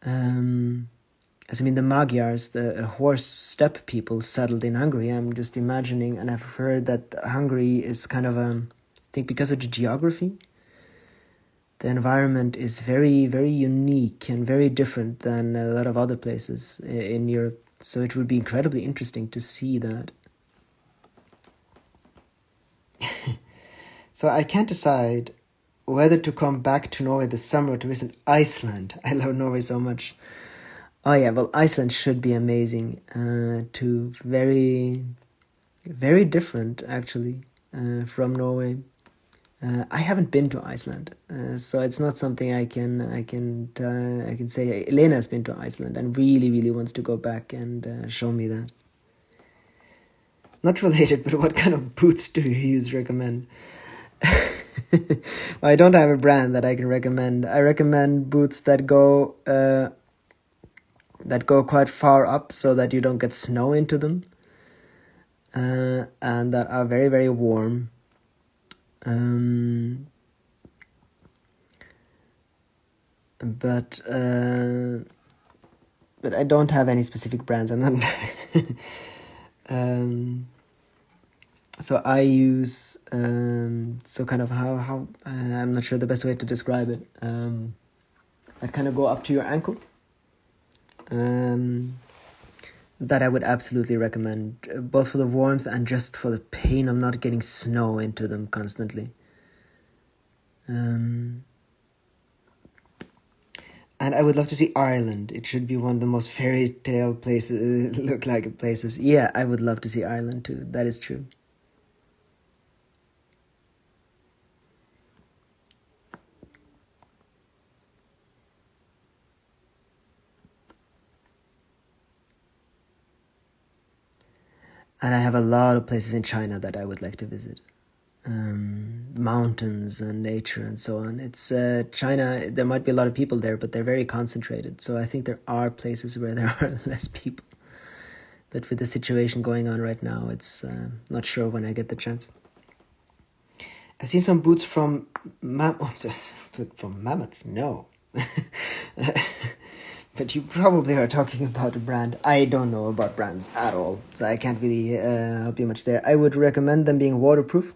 [SPEAKER 1] As I mean, the Magyars, the horse steppe people, settled in Hungary. I'm just imagining, and I've heard that Hungary is kind of, I think because of the geography, the environment is very, very unique and very different than a lot of other places in Europe. So it would be incredibly interesting to see that. So I can't decide whether to come back to Norway this summer or to visit Iceland. I love Norway so much. Oh yeah, well, Iceland should be amazing. Too very, very different actually from Norway. I haven't been to Iceland, so it's not something I can say. Elena has been to Iceland and really, really wants to go back and show me that. Not related, but what kind of boots do you recommend? I don't have a brand that I can recommend. I recommend boots that go quite far up so that you don't get snow into them, and that are very, very warm. But I don't have any specific brands. I'm not. So I use so kind of how I'm not sure the best way to describe it. That kind of go up to your ankle. That I would absolutely recommend, both for the warmth and just for the pain of not getting snow into them constantly. And I would love to see Ireland. It should be one of the most fairy tale places, look like places. Yeah, I would love to see Ireland too. That is true. And I have a lot of places in China that I would like to visit. Mountains and nature and so on. It's China, there might be a lot of people there, but they're very concentrated. So I think there are places where there are less people. But with the situation going on right now, it's not sure when I get the chance. I've seen some boots from from mammoths. No. But you probably are talking about a brand. I don't know about brands at all, so I can't really help you much there. I would recommend them being waterproof.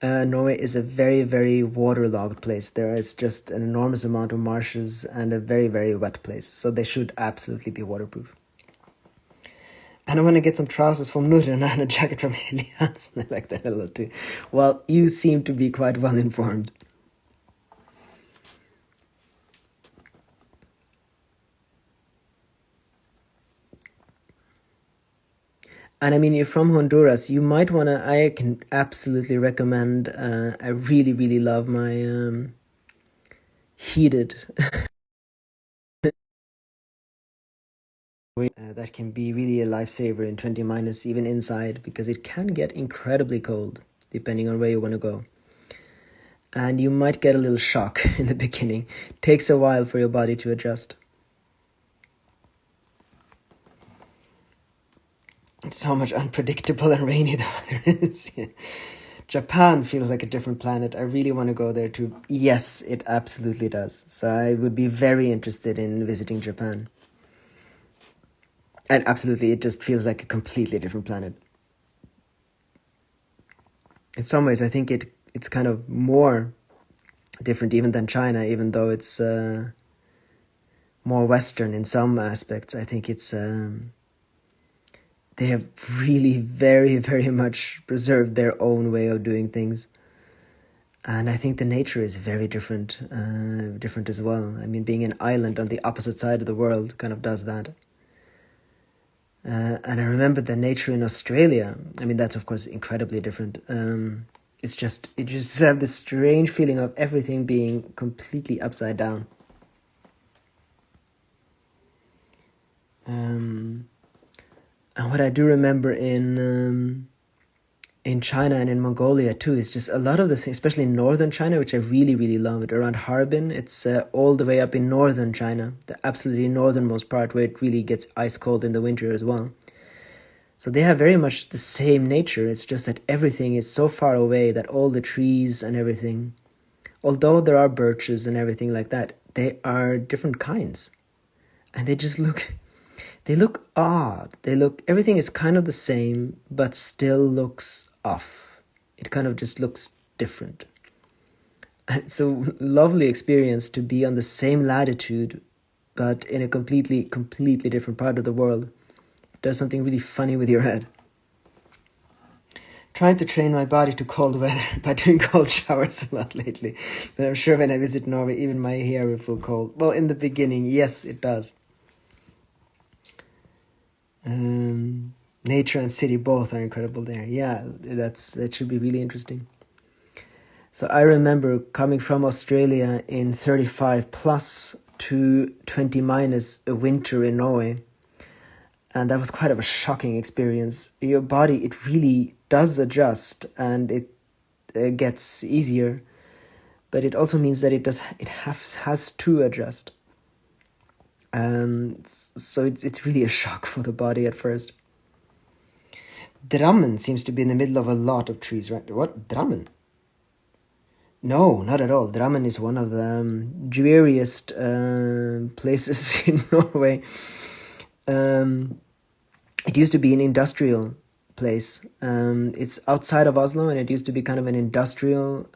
[SPEAKER 1] Norway is a very, very waterlogged place. There is just an enormous amount of marshes and a very, very wet place. So they should absolutely be waterproof. And I want to get some trousers from Norden and a jacket from Helly Hansen. I like that a lot too. Well, you seem to be quite well informed. And I mean, you're from Honduras. You might want to, I can absolutely recommend, I really, really love my heated. That can be really a lifesaver in 20 minus, even inside, because it can get incredibly cold depending on where you want to go. And you might get a little shock in the beginning. It takes a while for your body to adjust. It's so much unpredictable and rainy the weather is. Yeah. Japan feels like a different planet. I really want to go there too. Yes, it absolutely does. So I would be very interested in visiting Japan. And absolutely, it just feels like a completely different planet. In some ways, I think it's kind of more different even than China, even though it's more Western in some aspects. I think it's they have really very, very much preserved their own way of doing things. And I think the nature is very different, different as well. I mean, being an island on the opposite side of the world kind of does that. And I remember the nature in Australia. I mean, that's of course incredibly different. You just have this strange feeling of everything being completely upside down. And what I do remember in China and in Mongolia too. It's just a lot of the things, especially in northern China, which I really, really love. It around Harbin, it's all the way up in northern China, the absolutely northernmost part where it really gets ice cold in the winter as well. So they have very much the same nature. It's just that everything is so far away that all the trees and everything, although there are birches and everything like that, they are different kinds. And they look odd. Everything is kind of the same, but still looks off. It kind of just looks different. And it's a lovely experience to be on the same latitude, but in a completely, completely different part of the world. It does something really funny with your head. Trying to train my body to cold weather by doing cold showers a lot lately. But I'm sure when I visit Norway, even my hair will feel cold. Well, in the beginning, yes, it does. Nature and city both are incredible there. Yeah, that should be really interesting. So I remember coming from Australia in 35 plus to 20 minus a winter in Norway. And that was quite of a shocking experience. Your body, it really does adjust, and it gets easier. But it also means that it has to adjust. So it's really a shock for the body at first. Drammen seems to be in the middle of a lot of trees, right? What? Drammen? No, not at all. Drammen is one of the dreariest places in Norway. It used to be an industrial place. It's outside of Oslo, and it used to be kind of an industrial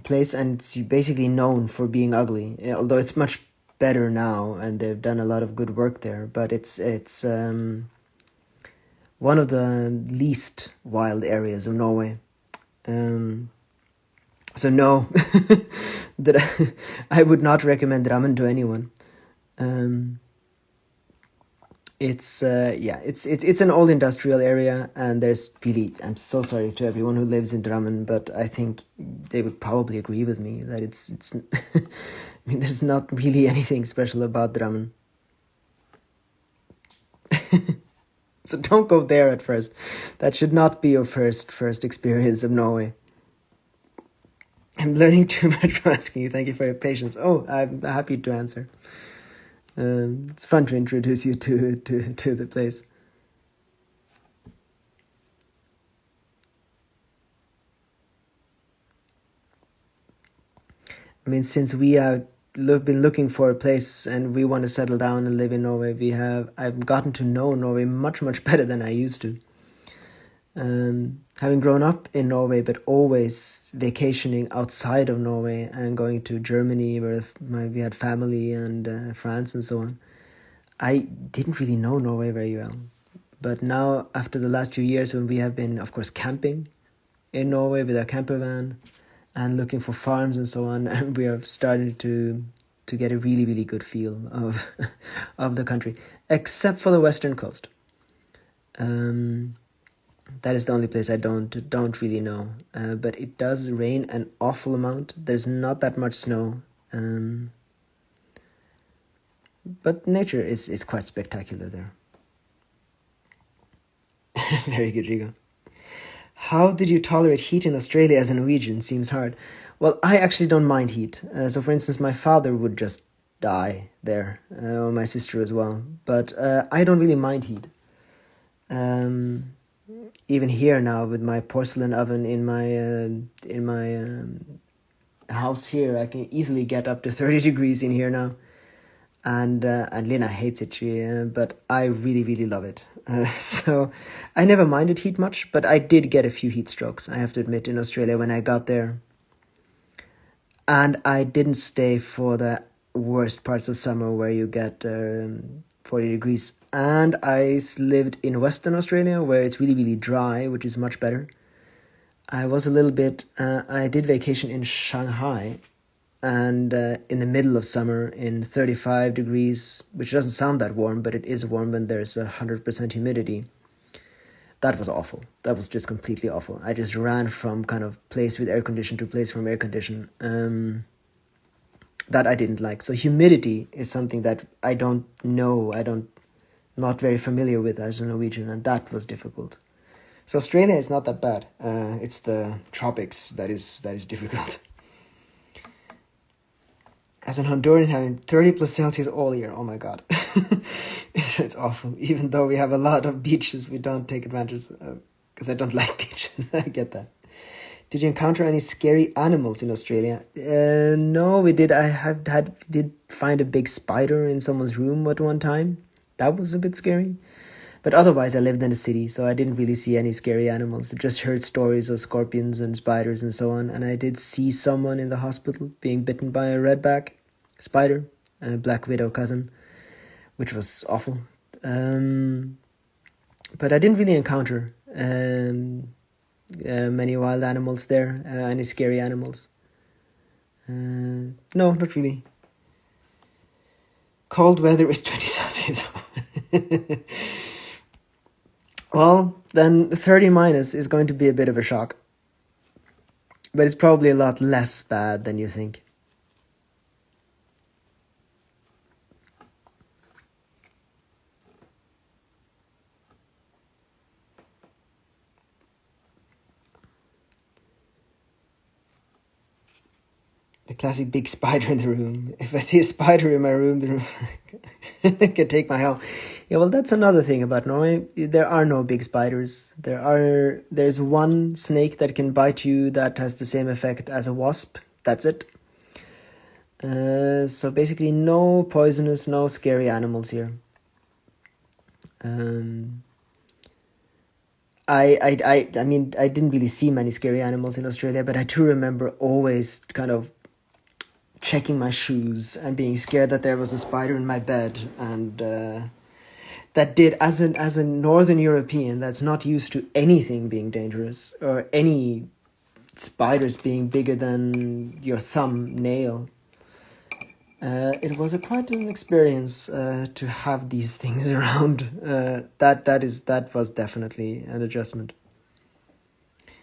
[SPEAKER 1] place, and it's basically known for being ugly. Although it's much better now, and they've done a lot of good work there. But it's one of the least wild areas of Norway. So no, that I would not recommend Drammen to anyone. It's an old industrial area, and there's really, I'm so sorry to everyone who lives in Drammen, but I think they would probably agree with me that it's I mean, there's not really anything special about Drammen. So don't go there at first. That should not be your first experience of Norway. I'm learning too much from asking you. Thank you for your patience. Oh, I'm happy to answer. It's fun to introduce you to the place. I mean, since we have been looking for a place and we want to settle down and live in Norway, I've gotten to know Norway much, much better than I used to. Having grown up in Norway, but always vacationing outside of Norway and going to Germany where we had family, and France and so on, I didn't really know Norway very well. But now, after the last few years, when we have been, of course, camping in Norway with our camper van and looking for farms and so on, and we are starting to get a really, really good feel of of the country, except for the western coast. That is the only place I don't really know. But it does rain an awful amount. There's not that much snow. But nature is quite spectacular there. Very good, Rigo. How did you tolerate heat in Australia as a Norwegian? Seems hard. Well, I actually don't mind heat. So, for instance, my father would just die there, or my sister as well. But I don't really mind heat. Even here now with my porcelain oven in my house here, I can easily get up to 30 degrees in here now. And Lena hates it, but I really, really love it. So I never minded heat much, but I did get a few heat strokes, I have to admit, in Australia when I got there. And I didn't stay for the worst parts of summer where you get 40 degrees. And I lived in Western Australia where it's really, really dry, which is much better. I did vacation in Shanghai, and in the middle of summer in 35 degrees, which doesn't sound that warm, but it is warm when there's 100% humidity. That was awful. That was just completely awful. I just ran from kind of place with air condition to place from air condition. That I didn't like. So humidity is something that I don't know. Not very familiar with as a Norwegian, and that was difficult. So Australia is not that bad. It's the tropics that is difficult. As an Honduran, having 30 plus Celsius all year, oh my god. It's awful. Even though we have a lot of beaches, we don't take advantage of, because I don't like beaches. I get that. Did you encounter any scary animals in Australia? No, we did. Did find a big spider in someone's room at one time. That was a bit scary. But otherwise, I lived in the city, so I didn't really see any scary animals. I just heard stories of scorpions and spiders and so on. And I did see someone in the hospital being bitten by a redback spider, a black widow cousin, which was awful. But I didn't really encounter many wild animals there, any scary animals. No, not really. Cold weather is 20 Celsius. Well, then 30 minus is going to be a bit of a shock. But it's probably a lot less bad than you think. The classic big spider in the room. If I see a spider in my room, the room can take my home. Yeah, well, that's another thing about Norway. There are no big spiders. There's one snake that can bite you that has the same effect as a wasp. That's it. So basically, no poisonous, no scary animals here. I mean, I didn't really see many scary animals in Australia, but I do remember always kind of checking my shoes and being scared that there was a spider in my bed, and that did, as a Northern European that's not used to anything being dangerous or any spiders being bigger than your thumbnail. It was quite an experience to have these things around. That was definitely an adjustment.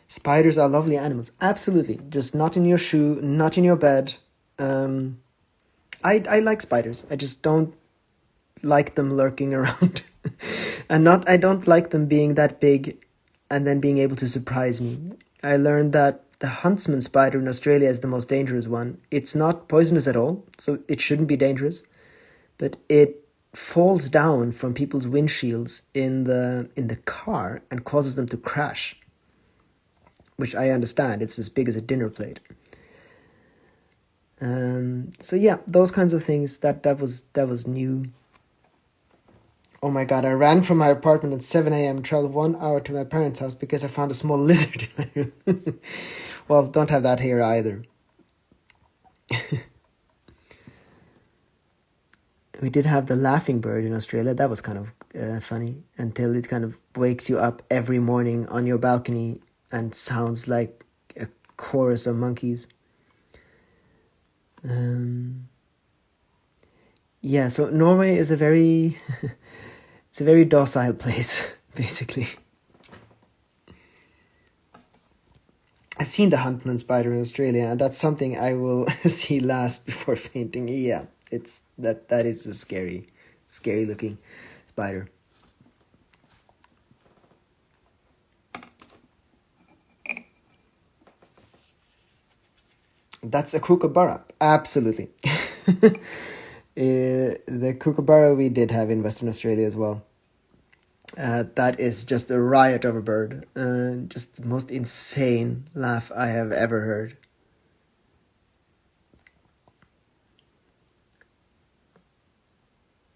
[SPEAKER 1] Spiders are lovely animals, absolutely. Just not in your shoe, not in your bed. I like spiders. I just don't like them lurking around. I don't like them being that big and then being able to surprise me. I learned that the huntsman spider in Australia is the most dangerous one. It's not poisonous at all, so it shouldn't be dangerous, but it falls down from people's windshields in the car and causes them to crash, which I understand. It's as big as a dinner plate. So yeah, those kinds of things, that was new. Oh my god, I ran from my apartment at 7 a.m., traveled 1 hour to my parents' house because I found a small lizard in my room. Well, don't have that here either. We did have the laughing bird in Australia. That was kind of funny, until it kind of wakes you up every morning on your balcony and sounds like a chorus of monkeys. Yeah, so Norway is a very it's a very docile place, basically. I've seen the huntsman spider in Australia, and that's something I will see last before fainting. Yeah, it's that is a scary looking spider. That's a kookaburra, absolutely. The kookaburra we did have in Western Australia as well. That is just a riot of a bird. Just the most insane laugh I have ever heard.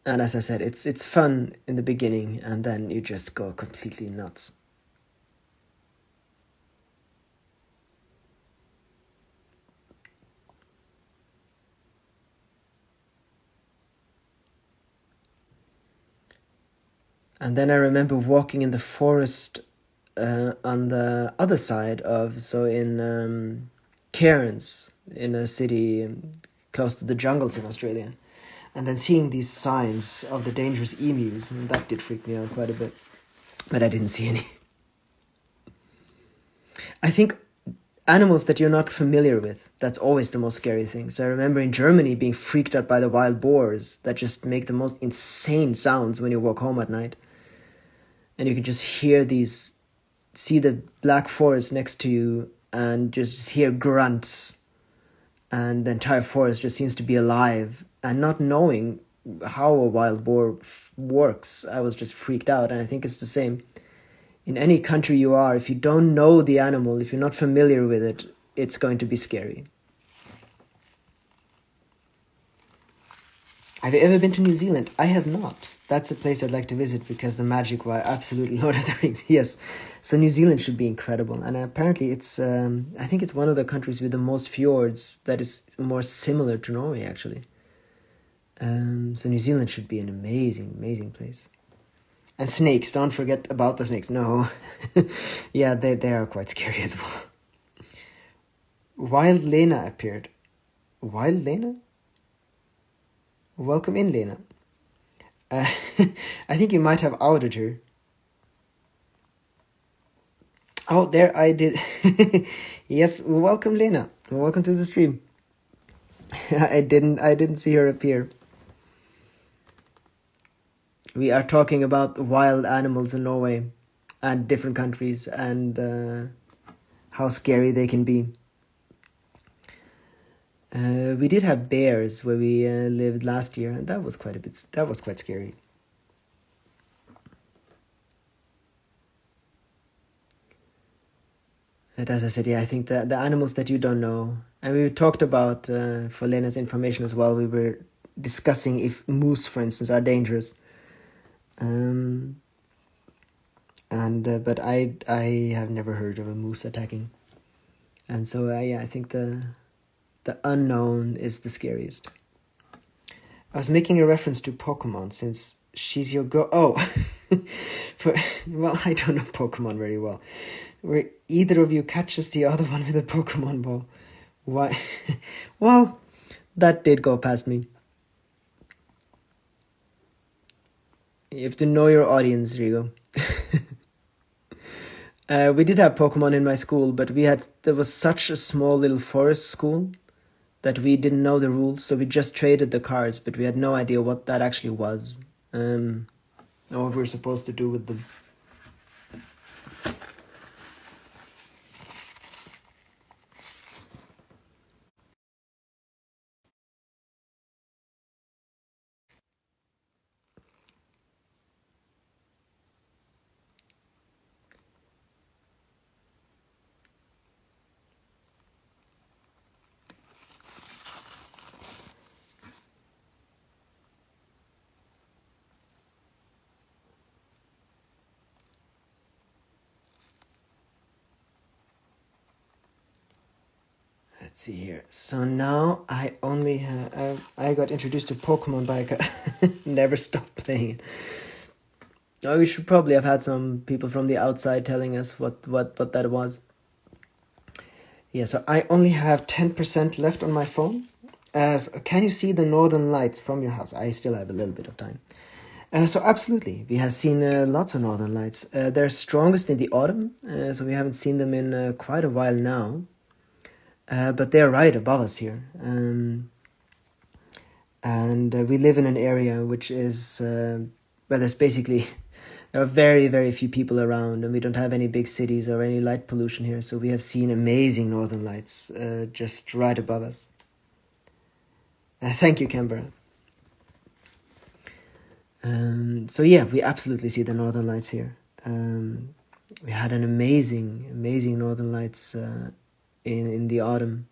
[SPEAKER 1] And as I said, it's fun in the beginning, and then you just go completely nuts. And then I remember walking in the forest on the other side in Cairns, in a city close to the jungles in Australia, and then seeing these signs of the dangerous emus, and that did freak me out quite a bit, but I didn't see any. I think animals that you're not familiar with, that's always the most scary thing. So I remember in Germany being freaked out by the wild boars that just make the most insane sounds when you walk home at night. And you can just hear these see the black forest next to you and just hear grunts, and the entire forest just seems to be alive, and not knowing how a wild boar works, I was just freaked out. And I think it's the same in any country you are. If you don't know the animal, if you're not familiar with it, it's going to be scary. Have you ever been to New Zealand? I have not. That's a place I'd like to visit because the magic were absolutely Lord of the Rings. Yes. So New Zealand should be incredible. And apparently it's, I think it's one of the countries with the most fjords that is more similar to Norway, actually. So New Zealand should be an amazing, amazing place. And snakes, don't forget about the snakes. No. Yeah, they are quite scary as well. Wild Lena appeared. Wild Lena? Welcome in, Lena. I think you might have outed her. Oh, there I did. Yes, welcome, Lena. Welcome to the stream. I didn't see her appear. We are talking about wild animals in Norway and different countries, and how scary they can be. We did have bears where we lived last year, and that was quite scary. And as I said, yeah, I think the animals that you don't know, and we talked about, for Lena's information as well, we were discussing if moose, for instance, are dangerous. But I have never heard of a moose attacking, and so yeah, I think the unknown is the scariest. I was making a reference to Pokemon since she's your girl. Oh, well, I don't know Pokemon very well. Where either of you catches the other one with a Pokemon ball. Why? Well, that did go past me. You have to know your audience, Rigo. We did have Pokemon in my school, but there was such a small little forest school that we didn't know the rules, so we just traded the cards, but we had no idea what that actually was, and what we were supposed to do with them. Let's see here. So now I only I got introduced to Pokemon by never stopped playing it. Oh, we should probably have had some people from the outside telling us what that was. Yeah, so I only have 10% left on my phone. Can you see the northern lights from your house? I still have a little bit of time. So absolutely, we have seen lots of northern lights. They're strongest in the autumn, so we haven't seen them in quite a while now. But they're right above us here. And we live in an area which is, well, there's basically, there are very, very few people around, and we don't have any big cities or any light pollution here, so we have seen amazing northern lights just right above us. Thank you, Canberra. So yeah, we absolutely see the northern lights here. We had an amazing northern lights in the autumn.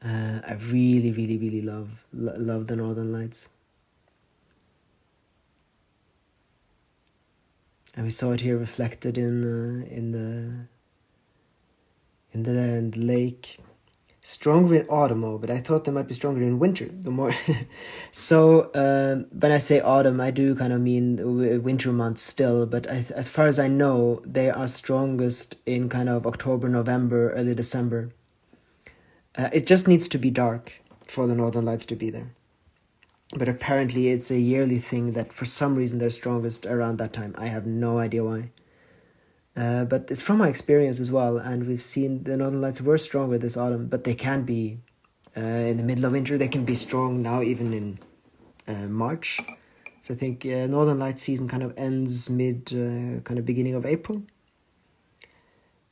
[SPEAKER 1] I really love the northern lights, and we saw it here reflected in the lake. Stronger in autumn, but I thought they might be stronger in winter. The more, so when I say autumn, I do kind of mean winter months still. But as far as I know, they are strongest in kind of October, November, early December. It just needs to be dark for the northern lights to be there. But apparently, it's a yearly thing that for some reason they're strongest around that time. I have no idea why. But it's from my experience as well, and we've seen the northern lights were stronger this autumn, but they can be in the middle of winter. They can be strong now, even in March. So I think Northern Lights season kind of ends kind of beginning of April.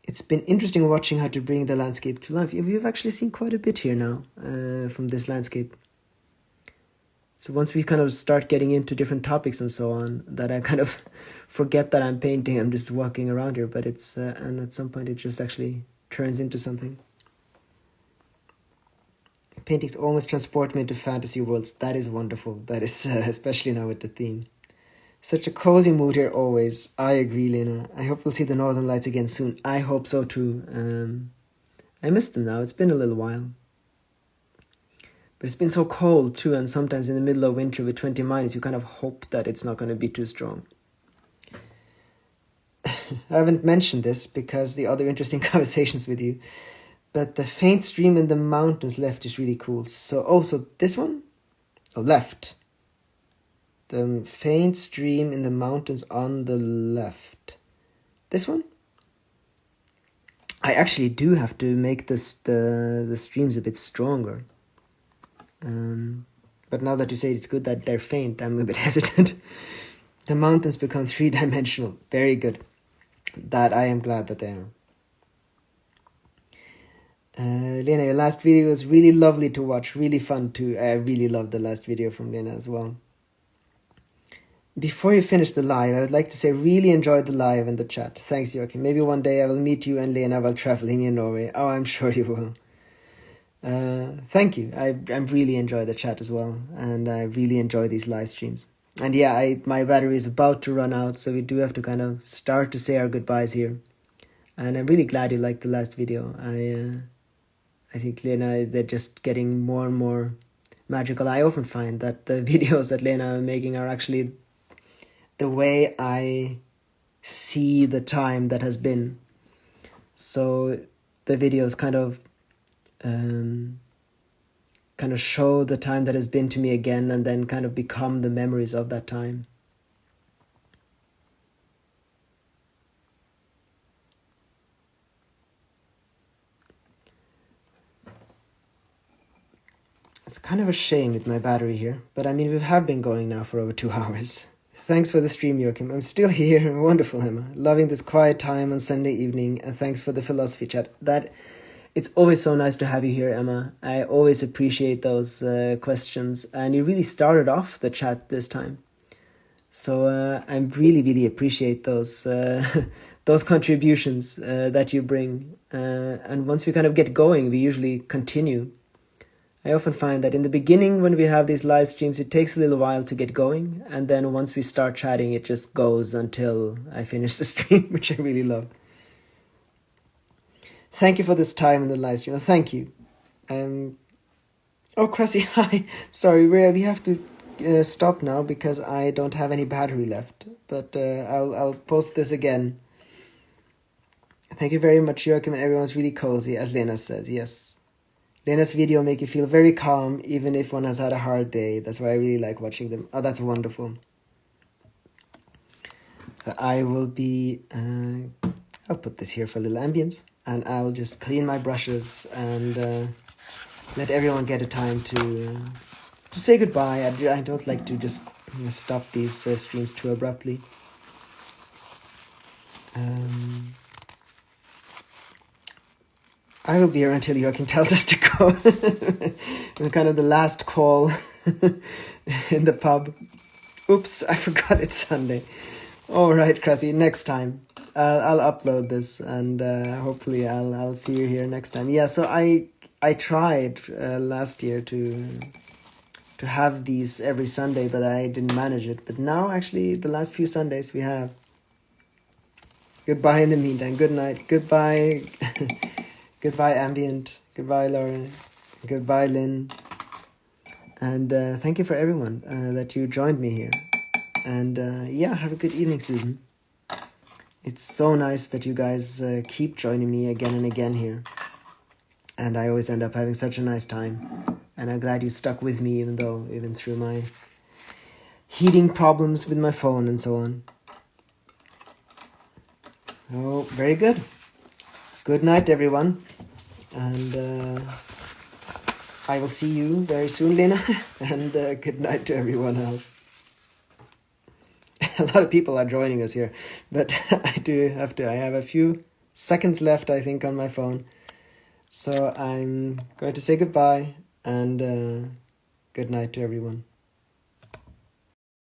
[SPEAKER 1] It's been interesting watching how to bring the landscape to life. We've actually seen quite a bit here now from this landscape. So once we kind of start getting into different topics and so on, that I kind of forget that I'm painting. I'm just walking around here, but it's and at some point it just actually turns into something. Paintings almost transport me into fantasy worlds. That is wonderful. That is especially now with the theme. Such a cozy mood here always. I agree, Lena. I hope we'll see the Northern Lights again soon. I hope so too. I miss them now. It's been a little while. But it's been so cold too, and sometimes in the middle of winter with 20 minus, you kind of hope that it's not going to be too strong. I haven't mentioned this because the other interesting conversations with you, but the faint stream in the mountains left is really cool. So this one? Oh, left. The faint stream in the mountains on the left. This one? I actually do have to make the streams a bit stronger. But now that you say it's good that they're faint, I'm a bit hesitant. The mountains become 3-dimensional. Very good. That I am glad that they are. Lena, your last video was really lovely to watch. Really fun too. I really loved the last video from Lena as well. Before you finish the live, I would like to say really enjoyed the live and the chat. Thanks, Joachim. Maybe one day I will meet you and Lena while traveling in Norway. Oh, I'm sure you will. Thank you. I really enjoy the chat as well, and I really enjoy these live streams. And yeah, my battery is about to run out, so we do have to kind of start to say our goodbyes here. And I'm really glad you liked the last video. I think Lena, they're just getting more and more magical. I often find that the videos that Lena are making are actually the way I see the time that has been. So the videos kind of show the time that has been to me again, and then kind of become the memories of that time. It's kind of a shame with my battery here, but I mean, we have been going now for over 2 hours. Thanks for the stream, Joachim. I'm still here. Wonderful, Emma. Loving this quiet time on Sunday evening, and thanks for the philosophy chat. It's always so nice to have you here, Emma. I always appreciate those questions, and you really started off the chat this time. So I really appreciate those those contributions that you bring. And once we kind of get going, we usually continue. I often find that in the beginning, when we have these live streams, it takes a little while to get going, and then once we start chatting, it just goes until I finish the stream, which I really love. Thank you for this time in the live stream. Thank you. Oh, Cressy, hi. Sorry, we have to stop now because I don't have any battery left. But I'll post this again. Thank you very much, Joachim, and everyone's really cozy, as Lena said. Yes. Lena's video make you feel very calm, even if one has had a hard day. That's why I really like watching them. Oh, that's wonderful. I will be... I'll put this here for a little ambience. And I'll just clean my brushes and let everyone get a time to say goodbye. I don't like to just stop these streams too abruptly. I will be here until Joachim tells us to go. Kind of the last call in the pub. Oops, I forgot it's Sunday. All right, Cressy, next time. I'll upload this, and hopefully I'll see you here next time. Yeah, so I tried last year to have these every Sunday, but I didn't manage it. But now, actually, the last few Sundays we have. Goodbye in the meantime. Good night. Goodbye. Goodbye, Ambient. Goodbye, Lauren. Goodbye, Lynn. And thank you for everyone that you joined me here. And yeah, have a good evening, Susan. It's so nice that you guys keep joining me again and again here. And I always end up having such a nice time. And I'm glad you stuck with me even through my heating problems with my phone and so on. Oh, very good. Good night, everyone. And I will see you very soon, Lena. And good night to everyone else. a lot of people are joining us here, but I have a few seconds left, I think, on my phone. So I'm going to say goodbye and good night to everyone.